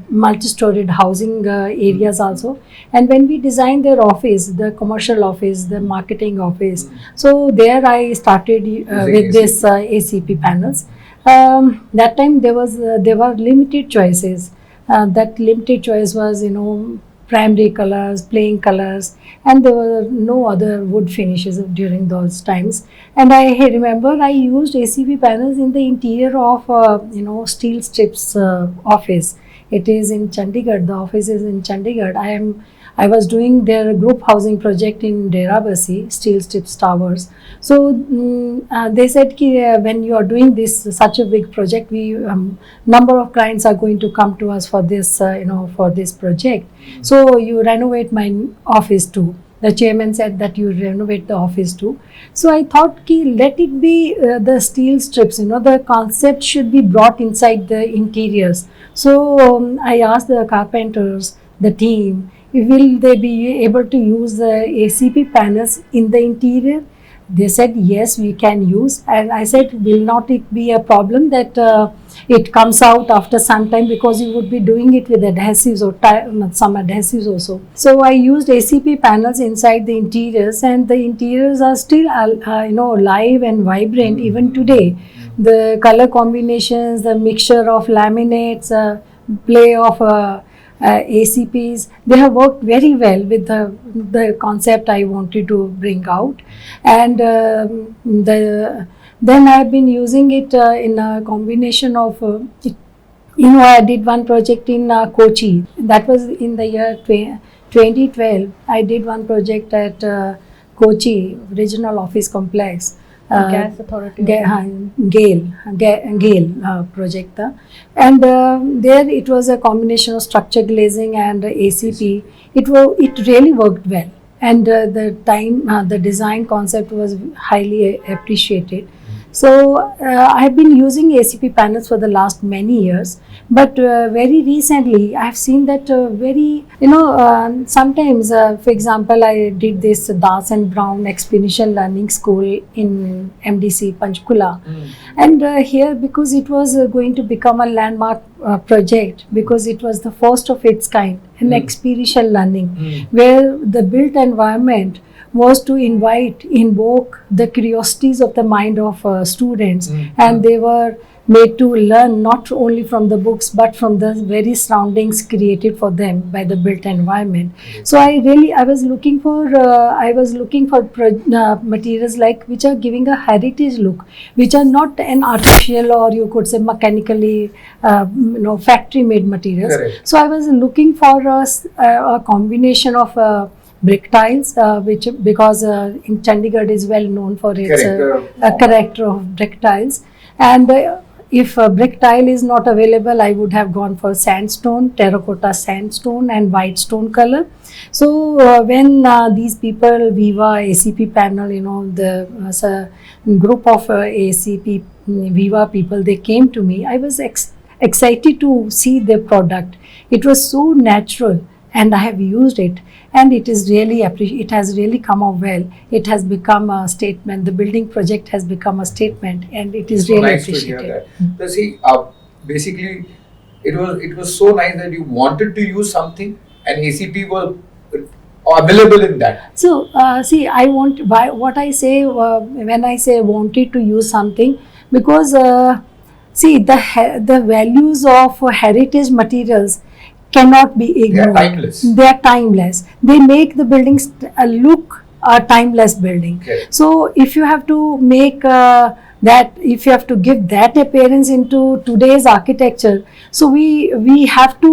[SPEAKER 2] multi-storied housing areas also. And when we designed their office, the commercial office, the marketing office, so there I started with this ACP panels. That time there were limited choices. That limited choice was primary colors, plain colors, and there were no other wood finishes during those times. And I remember I used ACP panels in the interior of steel strips office. It is in Chandigarh. The office is in Chandigarh. I was doing their group housing project in Derabasi, Steel Strips Towers. So they said ki, when you are doing this such a big project, we number of clients are going to come to us for this, for this project. So you renovate my office too. The chairman said that you renovate the office too. So I thought ki let it be the steel strips, the concept should be brought inside the interiors. So I asked the carpenters, the team, will they be able to use the ACP panels in the interior? They said yes, we can use. And I said, will not it be a problem that it comes out after some time, because you would be doing it with adhesives or some adhesives also. So I used ACP panels inside the interiors, and the interiors are still live and vibrant even today. The color combinations, the mixture of laminates, play of ACPs, they have worked very well with the concept I wanted to bring out. And then I have been using it in a combination of, I did one project in Kochi. That was in the year 2012. I did one project at Kochi Regional Office Complex.
[SPEAKER 4] Gas Authority.
[SPEAKER 2] GAIL project. And there it was a combination of structure glazing and ACP. It really worked well. And the design concept was highly appreciated. So I have been using ACP panels for the last many years, but very recently I have seen that sometimes, for example, I did this Das and Brown Experiential Learning School in MDC Panchkula, and here, because it was going to become a landmark project, because it was the first of its kind, an experiential learning, where the built environment was to invoke the curiosities of the mind of students, and they were made to learn not only from the books but from the very surroundings created for them by the built environment. So I was looking for materials like which are giving a heritage look, which are not an artificial, or you could say mechanically factory made materials.
[SPEAKER 3] Correct.
[SPEAKER 2] So I was looking for a combination of brick tiles, because in Chandigarh is well known for its character of brick tiles. And if a brick tile is not available, I would have gone for sandstone, terracotta sandstone and white stone color. So when these people, Viva ACP panel, the group of ACP Viva people, they came to me, I was excited to see their product. It was so natural, and I have used it, and it is really it has really come out well. It has become a statement. The building project has become a statement, and it is really
[SPEAKER 3] nice
[SPEAKER 2] appreciated.
[SPEAKER 3] to hear that. So see, basically, it was so nice that you wanted to use something, and ACP was available in that.
[SPEAKER 2] So see, what I say when I say wanted to use something, because see, the values of heritage materials cannot be ignored.
[SPEAKER 3] They are timeless.
[SPEAKER 2] They are timeless. They make the buildings look a timeless building.
[SPEAKER 3] Okay.
[SPEAKER 2] So if you have to make if you have to give that appearance into today's architecture, so we have to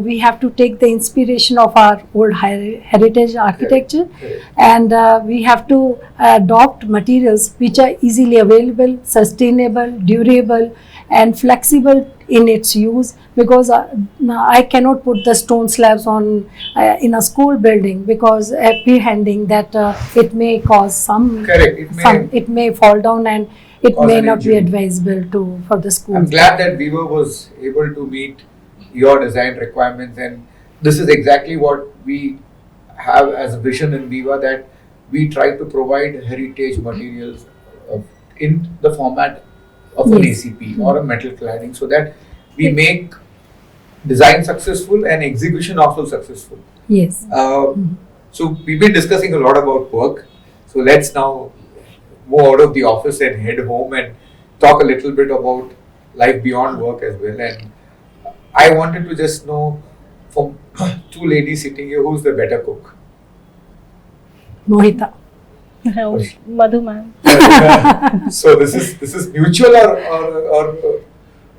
[SPEAKER 2] we have to take the inspiration of our old heritage architecture, and we have to adopt materials which are easily available, sustainable, durable, and flexible in its use, because I cannot put the stone slabs on in a school building, because apprehending that it may cause some, it may fall down, and it may not be advisable for the school.
[SPEAKER 3] I'm glad that Viva was able to meet your design requirements, and this is exactly what we have as a vision in Viva, that we try to provide heritage materials in the format of an ACP or a metal cladding, so that we make design successful and execution also successful.
[SPEAKER 2] Yes.
[SPEAKER 3] So we've been discussing a lot about work. So let's now move out of the office and head home and talk a little bit about life beyond work as well. And I wanted to just know, from two ladies sitting here, who's the better cook?
[SPEAKER 2] Mohita.
[SPEAKER 4] Madhu ma'am.
[SPEAKER 3] So this is mutual, or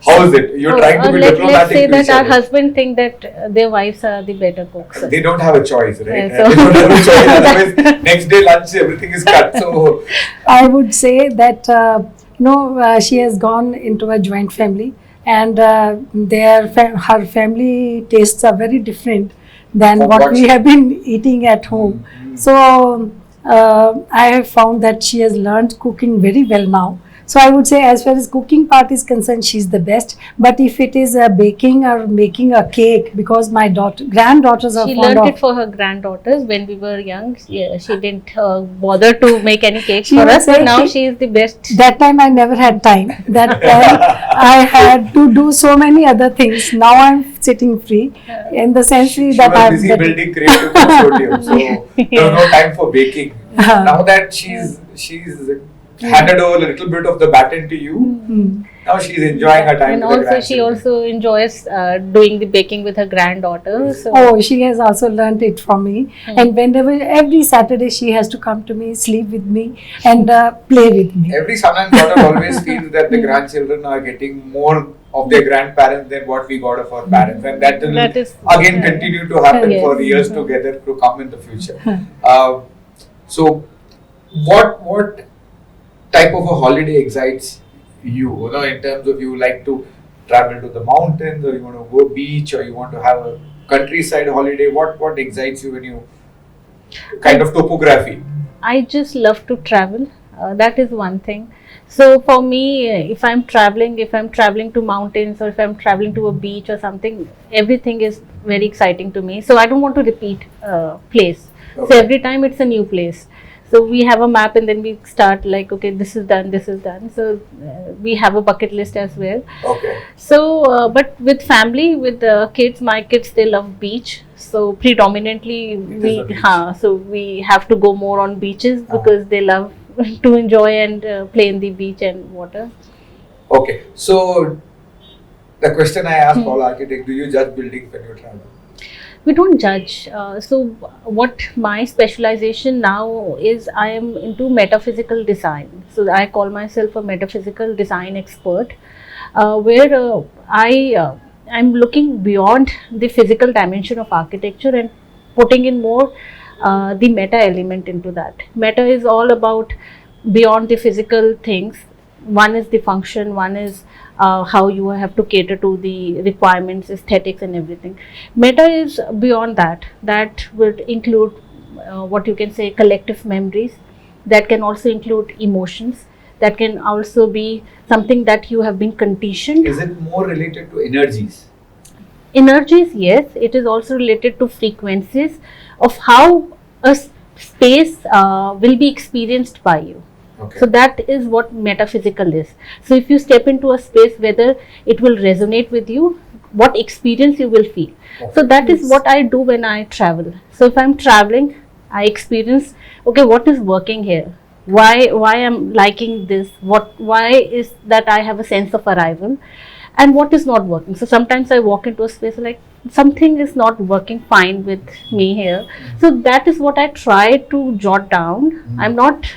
[SPEAKER 3] How is it? You're trying to be
[SPEAKER 4] let's
[SPEAKER 3] diplomatic
[SPEAKER 4] say
[SPEAKER 3] to
[SPEAKER 4] that
[SPEAKER 3] each
[SPEAKER 4] our
[SPEAKER 3] other.
[SPEAKER 4] husband think that their wives are the better cooks.
[SPEAKER 3] They don't have a choice, right?
[SPEAKER 4] Yeah, so-
[SPEAKER 3] They don't have a choice. Otherwise, next day lunch, everything is cut. So,
[SPEAKER 2] I would say that she has gone into a joint family, and her family tastes are very different than
[SPEAKER 3] From
[SPEAKER 2] what
[SPEAKER 3] what
[SPEAKER 2] we
[SPEAKER 3] she-
[SPEAKER 2] have been eating at home. So I have found that she has learned cooking very well now. So I would say, as far as cooking part is concerned, she's the best. But if it is baking or making a cake, because my granddaughters are
[SPEAKER 4] She
[SPEAKER 2] fond
[SPEAKER 4] learned
[SPEAKER 2] of
[SPEAKER 4] it for her granddaughters when we were young. She didn't bother to make any cakes
[SPEAKER 2] She
[SPEAKER 4] for
[SPEAKER 2] was
[SPEAKER 4] us, but now
[SPEAKER 2] saying-
[SPEAKER 4] she is the best.
[SPEAKER 2] that time I never had time. That time I had to do so many other things. Now I'm sitting free in the sense
[SPEAKER 3] she
[SPEAKER 2] that
[SPEAKER 3] was
[SPEAKER 2] I'm
[SPEAKER 3] busy
[SPEAKER 2] getting-
[SPEAKER 3] building creative consortium. So, there was no time for baking. Now that she's handed over a little bit of the baton to you, now she's enjoying her time
[SPEAKER 4] And
[SPEAKER 3] with her
[SPEAKER 4] also, she
[SPEAKER 3] grandchildren.
[SPEAKER 4] also enjoys doing the baking with her granddaughter. So
[SPEAKER 2] Oh, she has also learnt it from me. And every Saturday she has to come to me, sleep with me, and play with me.
[SPEAKER 3] Every son and daughter always feels that the grandchildren are getting more of their grandparents than what we got of our parents, and that will
[SPEAKER 4] That is-
[SPEAKER 3] again continue to happen
[SPEAKER 4] Yes.
[SPEAKER 3] for years together to come in the future. So, what type of a holiday excites you? You know, in terms of you like to travel to the mountains, or you want to go beach, or you want to have a countryside holiday. What excites you when you kind of topography?
[SPEAKER 4] I just love to travel. That is one thing. So for me, if I'm traveling to mountains, or if I'm traveling to a beach or something, everything is very exciting to me. So I don't want to repeat place. So
[SPEAKER 3] Okay.
[SPEAKER 4] every time it's a new place. So we have a map, and then we start like, okay, this is done, this is done. So we have a bucket list as well.
[SPEAKER 3] Okay.
[SPEAKER 4] So, but with family, with kids, my kids, they love beach. So predominantly
[SPEAKER 3] is a beach.
[SPEAKER 4] so we have to go more on beaches because they love to enjoy and play in the beach and water.
[SPEAKER 3] Okay, so the question I ask all architects: do you judge buildings when you travel?
[SPEAKER 4] We don't judge. So what my specialization now is, I am into metaphysical design. So I call myself a metaphysical design expert, where I'm looking beyond the physical dimension of architecture and putting in more the meta element into that. Meta is all about beyond the physical things. One is the function, one is how you have to cater to the requirements, aesthetics and everything. Meta is beyond that. That would include what you can say collective memories. That can also include emotions. That can also be something that you have been conditioned.
[SPEAKER 3] Is it more related to energies?
[SPEAKER 4] Energies, yes. It is also related to frequencies of how a space will be experienced by you.
[SPEAKER 3] Okay.
[SPEAKER 4] So that is what metaphysical is. So if you step into a space, whether it will resonate with you, what experience you will feel. So that is what I do when I travel. So if I'm traveling, I experience, okay, what is working here? Why I'm liking this? Why is that I have a sense of arrival? And what is not working? So sometimes I walk into a space like something is not working fine with me here. So that is what I try to jot down. I'm not,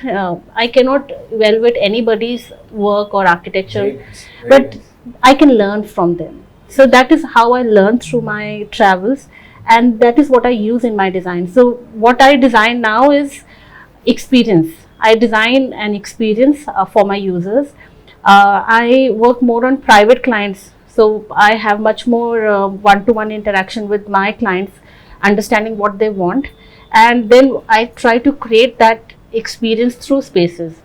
[SPEAKER 4] I cannot evaluate anybody's work or architecture,
[SPEAKER 3] Very nice, very
[SPEAKER 4] but
[SPEAKER 3] nice.
[SPEAKER 4] I can learn from them. So that is how I learn through my travels, and that is what I use in my design. So what I design now is experience. I design an experience for my users. I work more on private clients, so I have much more one-to-one interaction with my clients, understanding what they want, and then I try to create that experience through spaces.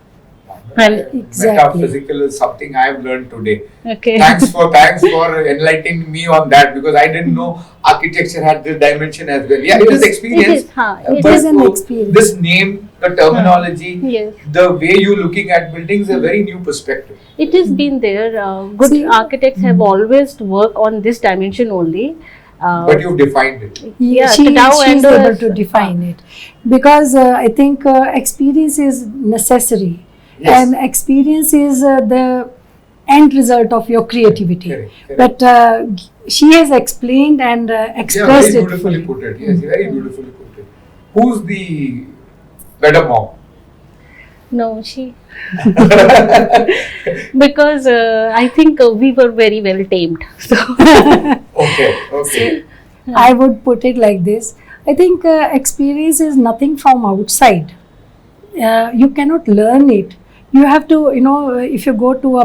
[SPEAKER 4] And
[SPEAKER 2] Exactly.
[SPEAKER 3] Metaphysical is something I have learned today.
[SPEAKER 4] okay.
[SPEAKER 3] Thanks for enlightening me on that, because I didn't know architecture had this dimension as well. Yeah, it is experience.
[SPEAKER 4] It is, huh,
[SPEAKER 3] uh,
[SPEAKER 4] it
[SPEAKER 3] but
[SPEAKER 2] is an
[SPEAKER 3] to
[SPEAKER 2] experience.
[SPEAKER 3] This name, the terminology,
[SPEAKER 4] Yes.
[SPEAKER 3] the way you looking at buildings, is a very new perspective.
[SPEAKER 4] It has been there. Good
[SPEAKER 2] See-
[SPEAKER 4] architects have always worked on this dimension only.
[SPEAKER 3] But you've defined it.
[SPEAKER 4] Yeah,
[SPEAKER 2] she's
[SPEAKER 4] Tadao and
[SPEAKER 2] able to define it, because I think experience is necessary,
[SPEAKER 3] Yes.
[SPEAKER 2] and experience is the end result of your creativity.
[SPEAKER 3] Correct, correct.
[SPEAKER 2] But she has explained and
[SPEAKER 3] Yeah,
[SPEAKER 2] expressed
[SPEAKER 3] very
[SPEAKER 2] it
[SPEAKER 3] beautifully
[SPEAKER 2] fully.
[SPEAKER 3] put it. Yes, very beautifully put it. Who's the better mom?
[SPEAKER 4] No, she. Because I think we were very well tamed. So
[SPEAKER 3] Okay.
[SPEAKER 2] I would put it like this. I think experience is nothing from outside. You cannot learn it. You have to, if you go to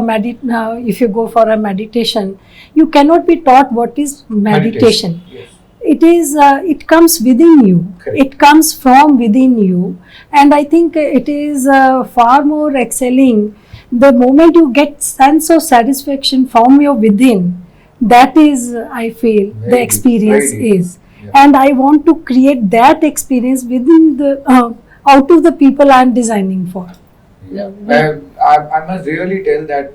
[SPEAKER 2] if you go for a meditation, you cannot be taught what is meditation.
[SPEAKER 3] Yes.
[SPEAKER 2] It is, it comes within you.
[SPEAKER 3] Correct.
[SPEAKER 2] It comes from within you, and I think it is far more excelling the moment you get sense of satisfaction from your within. That is, I feel,
[SPEAKER 3] Very
[SPEAKER 2] the
[SPEAKER 3] deep,
[SPEAKER 2] experience
[SPEAKER 3] very deep.
[SPEAKER 2] is,
[SPEAKER 3] Yeah.
[SPEAKER 2] and I want to create that experience within the out of the people I am designing for.
[SPEAKER 3] I must really tell that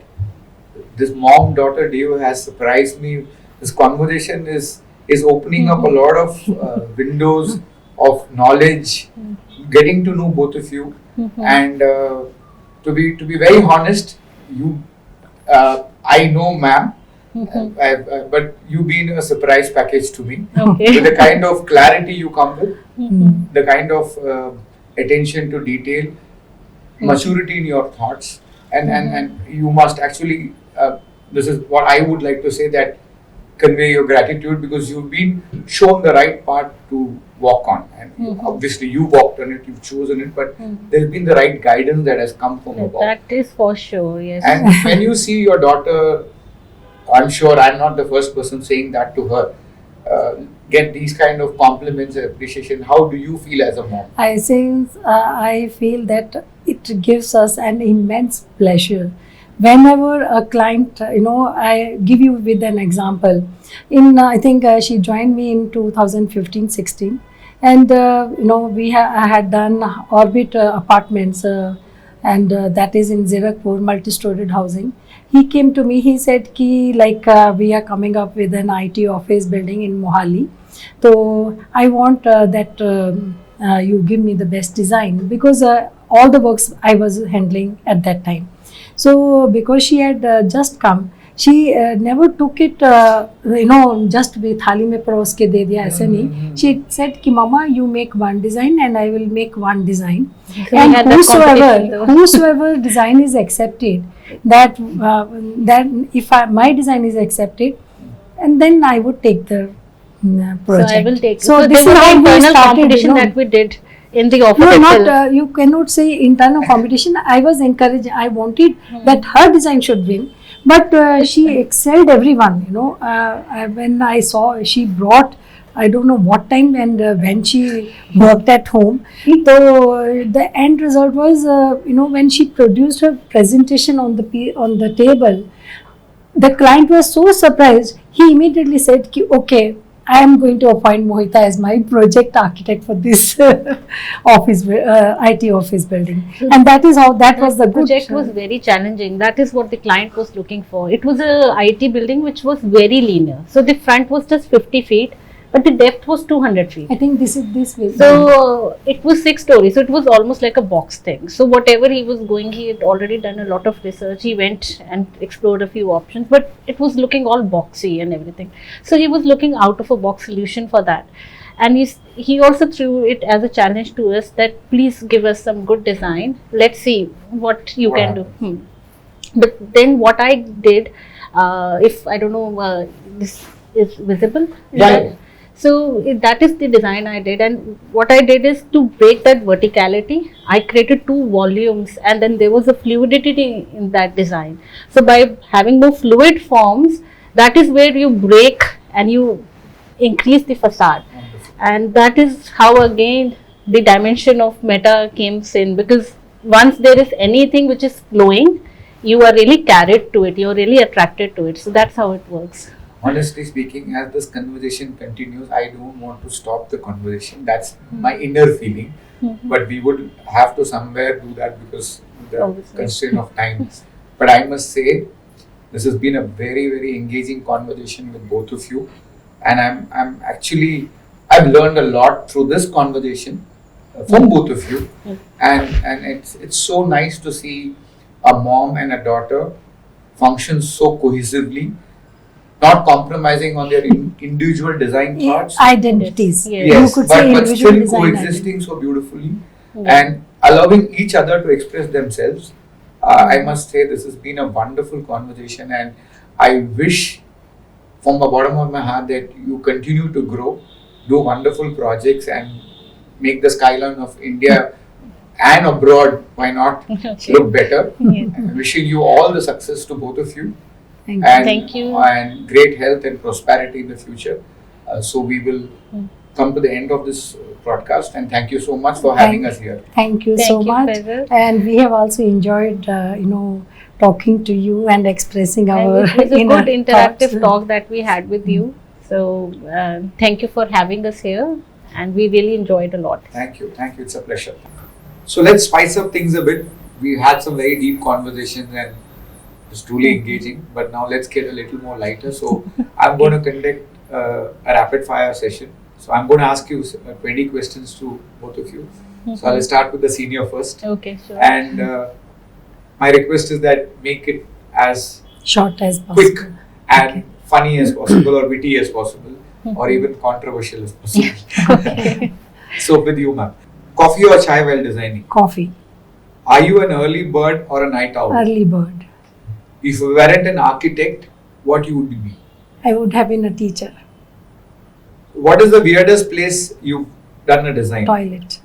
[SPEAKER 3] this mom-daughter duo has surprised me. This conversation is opening up a lot of windows of knowledge, getting to know both of you, and to be very honest, you I know ma'am, but you been a surprise package to me.
[SPEAKER 4] okay.
[SPEAKER 3] With the kind of clarity you come with, the kind of attention to detail, maturity in your thoughts, and you must actually, this is what I would like to say, that convey your gratitude, because you've been shown the right path to walk on, and obviously you walked on it, you've chosen it, but there's been the right guidance that has come from above.
[SPEAKER 4] That is for sure. Yes.
[SPEAKER 3] And when you see your daughter, I'm sure I'm not the first person saying that to her, get these kind of compliments and appreciation, how do you feel as a mom?
[SPEAKER 2] I feel that it gives us an immense pleasure. Whenever a client, I give you with an example. I think she joined me in 2015-16, and I had done Orbit Apartments, and that is in Zirakpur, multi-storied housing. He came to me, he said ki we are coming up with an IT office building in Mohali. So I want that you give me the best design, because all the works I was handling at that time. So because she had just come, she never took it, just with thali mein paros ke de diya, aise nahi. She said ki mama, you make one design and I will make one design.
[SPEAKER 4] So we had
[SPEAKER 2] And
[SPEAKER 4] that competition though.
[SPEAKER 2] whosoever design is accepted, that if my design is accepted, and then I would take the project.
[SPEAKER 4] So I will take.
[SPEAKER 2] So
[SPEAKER 4] So
[SPEAKER 2] this
[SPEAKER 4] there
[SPEAKER 2] is
[SPEAKER 4] was
[SPEAKER 2] how
[SPEAKER 4] an
[SPEAKER 2] we
[SPEAKER 4] internal
[SPEAKER 2] started.
[SPEAKER 4] competition that we did in the office
[SPEAKER 2] No,
[SPEAKER 4] itself.
[SPEAKER 2] not you cannot say internal competition. I was encouraged. I wanted that her design should win, but she excelled everyone. When I saw she brought, I don't know what time, and when she worked at home. So the end result was, when she produced her presentation on the table, the client was so surprised. He immediately said, "Okay, I am going to appoint Mohita as my project architect for this IT office building." And that was the good
[SPEAKER 4] project was very challenging. That is what the client was looking for. It was a IT building which was very linear. So the front was just 50 feet, but the depth was 200 feet.
[SPEAKER 2] I think this way.
[SPEAKER 4] So it was 6 stories. So it was almost like a box thing. So whatever he was going, he had already done a lot of research. He went and explored a few options, but it was looking all boxy and everything. So he was looking out of a box solution for that. And he also threw it as a challenge to us that please give us some good design. Let's see what you can do. But then what I did, if I don't know, this is visible.
[SPEAKER 3] Yeah.
[SPEAKER 4] So that is the design I did, and what I did is to break that verticality. I created 2 volumes, and then there was a fluidity in that design. So by having more fluid forms, that is where you break and you increase the facade, and that is how again the dimension of meta came in, because once there is anything which is flowing, you are really carried to it, you are really attracted to it. So that's how it works.
[SPEAKER 3] Honestly speaking, as this conversation continues, I don't want to stop the conversation. That's my inner feeling. But we would have to somewhere do that because the
[SPEAKER 4] Obviously.
[SPEAKER 3] constraint of time. But I must say, this has been a very, very engaging conversation with both of you. And I've learned a lot through this conversation from both of you. And it's so nice to see a mom and a daughter function so cohesively, not compromising on their individual design thoughts.
[SPEAKER 2] Identities.
[SPEAKER 4] Yes.
[SPEAKER 2] You
[SPEAKER 3] Yes,
[SPEAKER 2] could
[SPEAKER 3] but
[SPEAKER 2] say
[SPEAKER 3] still
[SPEAKER 2] individual design
[SPEAKER 3] coexisting so beautifully.
[SPEAKER 4] Yeah.
[SPEAKER 3] And allowing each other to express themselves. I must say this has been a wonderful conversation, and I wish from the bottom of my heart that you continue to grow, do wonderful projects, and make the skyline of India and abroad, why not, look better.
[SPEAKER 4] Yeah.
[SPEAKER 3] And wishing you all the success to both of you,
[SPEAKER 2] Thank you.
[SPEAKER 3] and,
[SPEAKER 4] Thank you.
[SPEAKER 3] and great health and prosperity in the future. So we will come to the end of this broadcast, and thank you so much for having us here.
[SPEAKER 2] Thank you
[SPEAKER 4] Thank
[SPEAKER 2] so
[SPEAKER 4] you,
[SPEAKER 2] much.
[SPEAKER 4] Faisal.
[SPEAKER 2] And we have also enjoyed, talking to you and expressing our
[SPEAKER 4] And it was a
[SPEAKER 2] inner
[SPEAKER 4] good interactive
[SPEAKER 2] thoughts.
[SPEAKER 4] talk that we had with you. So thank you for having us here, and we really enjoyed a lot.
[SPEAKER 3] Thank you, it's a pleasure. So let's spice up things a bit. We had some very deep conversations and it was truly engaging, but now let's get a little more lighter. So I'm going to conduct a rapid fire session. So I'm going to ask you 20 questions to both of you. So I'll start with the senior first.
[SPEAKER 4] Okay, sure.
[SPEAKER 3] And my request is that make it as
[SPEAKER 2] Short as possible.
[SPEAKER 3] quick and funny as possible, or witty as possible, or even controversial as possible.
[SPEAKER 4] Okay.
[SPEAKER 3] So with you, ma'am. Coffee or chai while designing?
[SPEAKER 2] Coffee.
[SPEAKER 3] Are you an early bird or a night owl?
[SPEAKER 2] Early bird.
[SPEAKER 3] If you weren't an architect, what you would be?
[SPEAKER 2] I would have been a teacher.
[SPEAKER 3] What is the weirdest place you've done a design?
[SPEAKER 2] Toilet.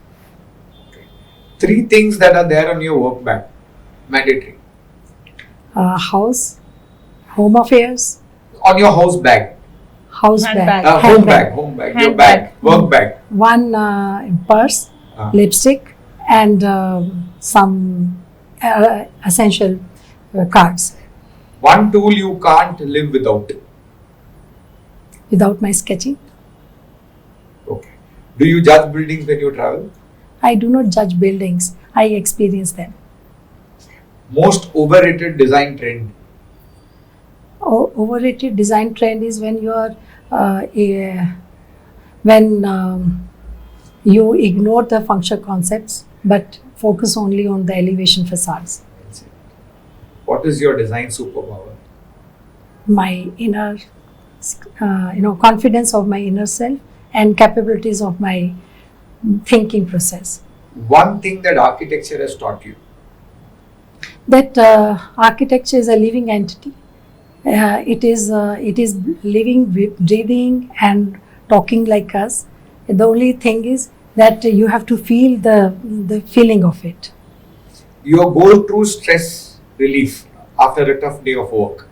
[SPEAKER 3] 3 things that are there on your work bag. Mandatory.
[SPEAKER 2] House. Home affairs.
[SPEAKER 3] On your house bag.
[SPEAKER 2] House
[SPEAKER 4] Handbag.
[SPEAKER 2] bag.
[SPEAKER 3] Home
[SPEAKER 2] handbag.
[SPEAKER 3] bag. Home bag. Your
[SPEAKER 4] Handbag.
[SPEAKER 3] bag. Work bag.
[SPEAKER 2] One purse, lipstick, and some essential cards.
[SPEAKER 3] One tool you can't live without.
[SPEAKER 2] Without my sketching,
[SPEAKER 3] Okay. Do you judge buildings when you travel?
[SPEAKER 2] I do not judge buildings. I experience them.
[SPEAKER 3] Most overrated design trend.
[SPEAKER 2] Overrated design trend is when you are when you ignore the functional concepts but focus only on the elevation facades.
[SPEAKER 3] What is your design superpower?
[SPEAKER 2] My inner, confidence of my inner self and capabilities of my thinking process.
[SPEAKER 3] One thing that architecture has taught you.
[SPEAKER 2] That architecture is a living entity. It is living, breathing, and talking like us. The only thing is that you have to feel the feeling of it.
[SPEAKER 3] Your go through stress relief after a tough day of work.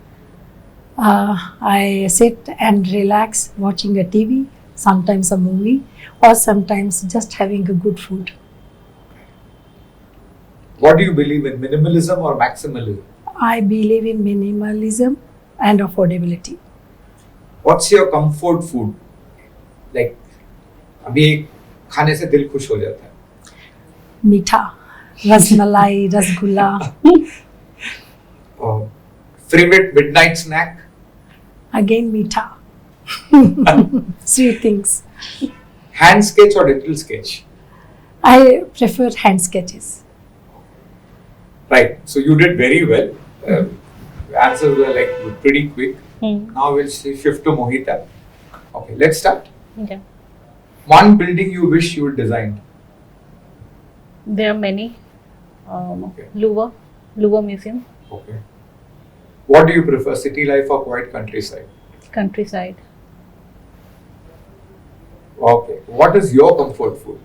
[SPEAKER 2] I sit and relax watching a TV, sometimes a movie, or sometimes just having a good food.
[SPEAKER 3] What do you believe in, minimalism or maximalism?
[SPEAKER 2] I believe in minimalism and affordability.
[SPEAKER 3] What's your comfort food? Like, अभी खाने से दिल खुश हो जाता है.
[SPEAKER 2] Meetha, rasmalai, rasgulla.
[SPEAKER 3] Favorite midnight snack?
[SPEAKER 2] Again, meetha. Sweet things.
[SPEAKER 3] Hand sketch or digital sketch?
[SPEAKER 2] I prefer hand sketches.
[SPEAKER 3] Right. So you did very well. Answers were like pretty quick. Now we'll shift to Mohita. Okay, let's start.
[SPEAKER 4] Okay.
[SPEAKER 3] One building you wish you had designed.
[SPEAKER 4] There are many.
[SPEAKER 3] Okay.
[SPEAKER 4] Louvre Museum,
[SPEAKER 3] Okay. What do you prefer, city life or quiet countryside?
[SPEAKER 4] countryside.
[SPEAKER 3] Okay. What is your comfort food?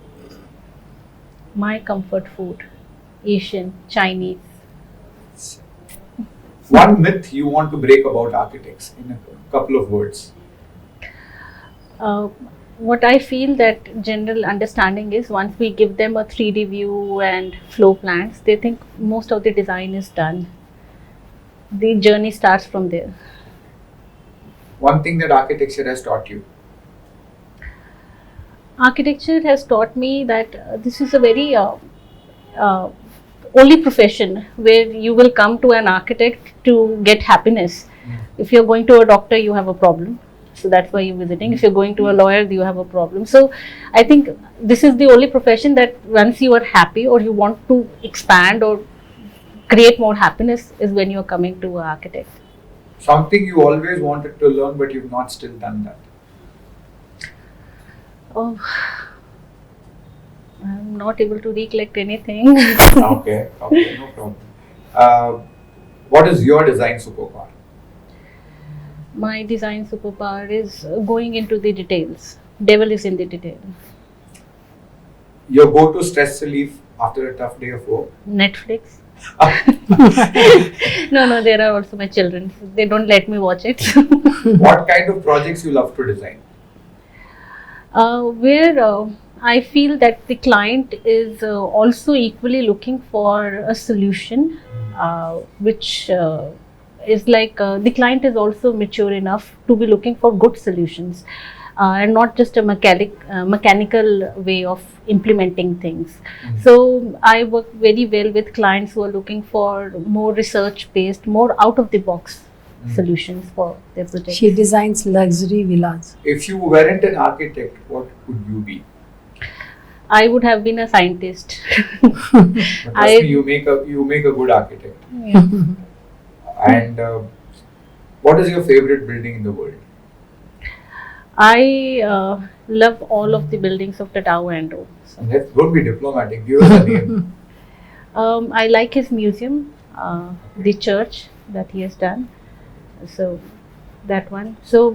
[SPEAKER 4] My comfort food, Asian, Chinese.
[SPEAKER 3] One myth you want to break about architects in a couple of words.
[SPEAKER 4] What I feel that general understanding is once we give them a 3D view and flow plans, they think most of the design is done. The journey starts from there.
[SPEAKER 3] One thing that architecture has taught you.
[SPEAKER 4] Architecture has taught me that this is a very only profession where you will come to an architect to get happiness. If you're going to a doctor, you have a problem. So that's why you're visiting. If you're going to a lawyer, you have a problem. So I think this is the only profession that once you are happy or you want to expand or create more happiness is when you're coming to an architect.
[SPEAKER 3] Something you always wanted to learn but you've not still done that.
[SPEAKER 4] Oh, I'm not able to recollect anything.
[SPEAKER 3] Okay, no problem. What is your design superpower?
[SPEAKER 4] My design superpower is going into the details. Devil is in the detail.
[SPEAKER 3] Your go-to stress relief after a tough day of work?
[SPEAKER 4] Netflix. No, there are also my children. They don't let me watch it.
[SPEAKER 3] What kind of projects you love to design?
[SPEAKER 4] Where I feel that the client is also equally looking for a solution, which is like the client is also mature enough to be looking for good solutions. And not just a mechanical way of implementing things. So I work very well with clients who are looking for more research-based, more out-of-the-box solutions for their projects.
[SPEAKER 2] She designs luxury villas.
[SPEAKER 3] If you weren't an architect, what would you be?
[SPEAKER 4] I would have been a scientist.
[SPEAKER 3] But trust me, you make a good architect.
[SPEAKER 4] Yeah.
[SPEAKER 3] And what is your favorite building in the world?
[SPEAKER 4] I love all of the buildings of the Tao Ando. So,
[SPEAKER 3] Don't be diplomatic. Give us a name.
[SPEAKER 4] I like his museum, the church that he has done. So that one. So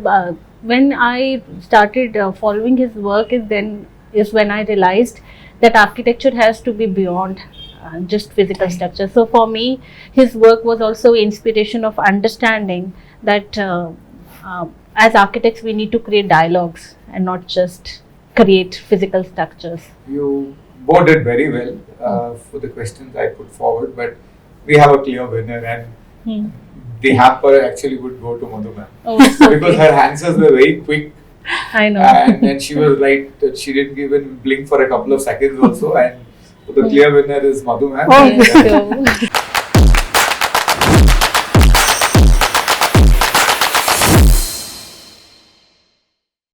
[SPEAKER 4] when I started following his work, is when I realized that architecture has to be beyond just physical structure. So for me, his work was also inspiration of understanding that as architects we need to create dialogues and not just create physical structures.
[SPEAKER 3] You both did very well for the questions I put forward, but we have a clear winner, and the hamper actually would go to Madhu ma'am.
[SPEAKER 4] Oh,
[SPEAKER 3] Because her answers were very quick,
[SPEAKER 4] I know.
[SPEAKER 3] and then she was like, she didn't even blink for a couple of seconds also, and the clear winner is Madhu ma'am.
[SPEAKER 2] Oh,
[SPEAKER 3] And,
[SPEAKER 4] Yes, so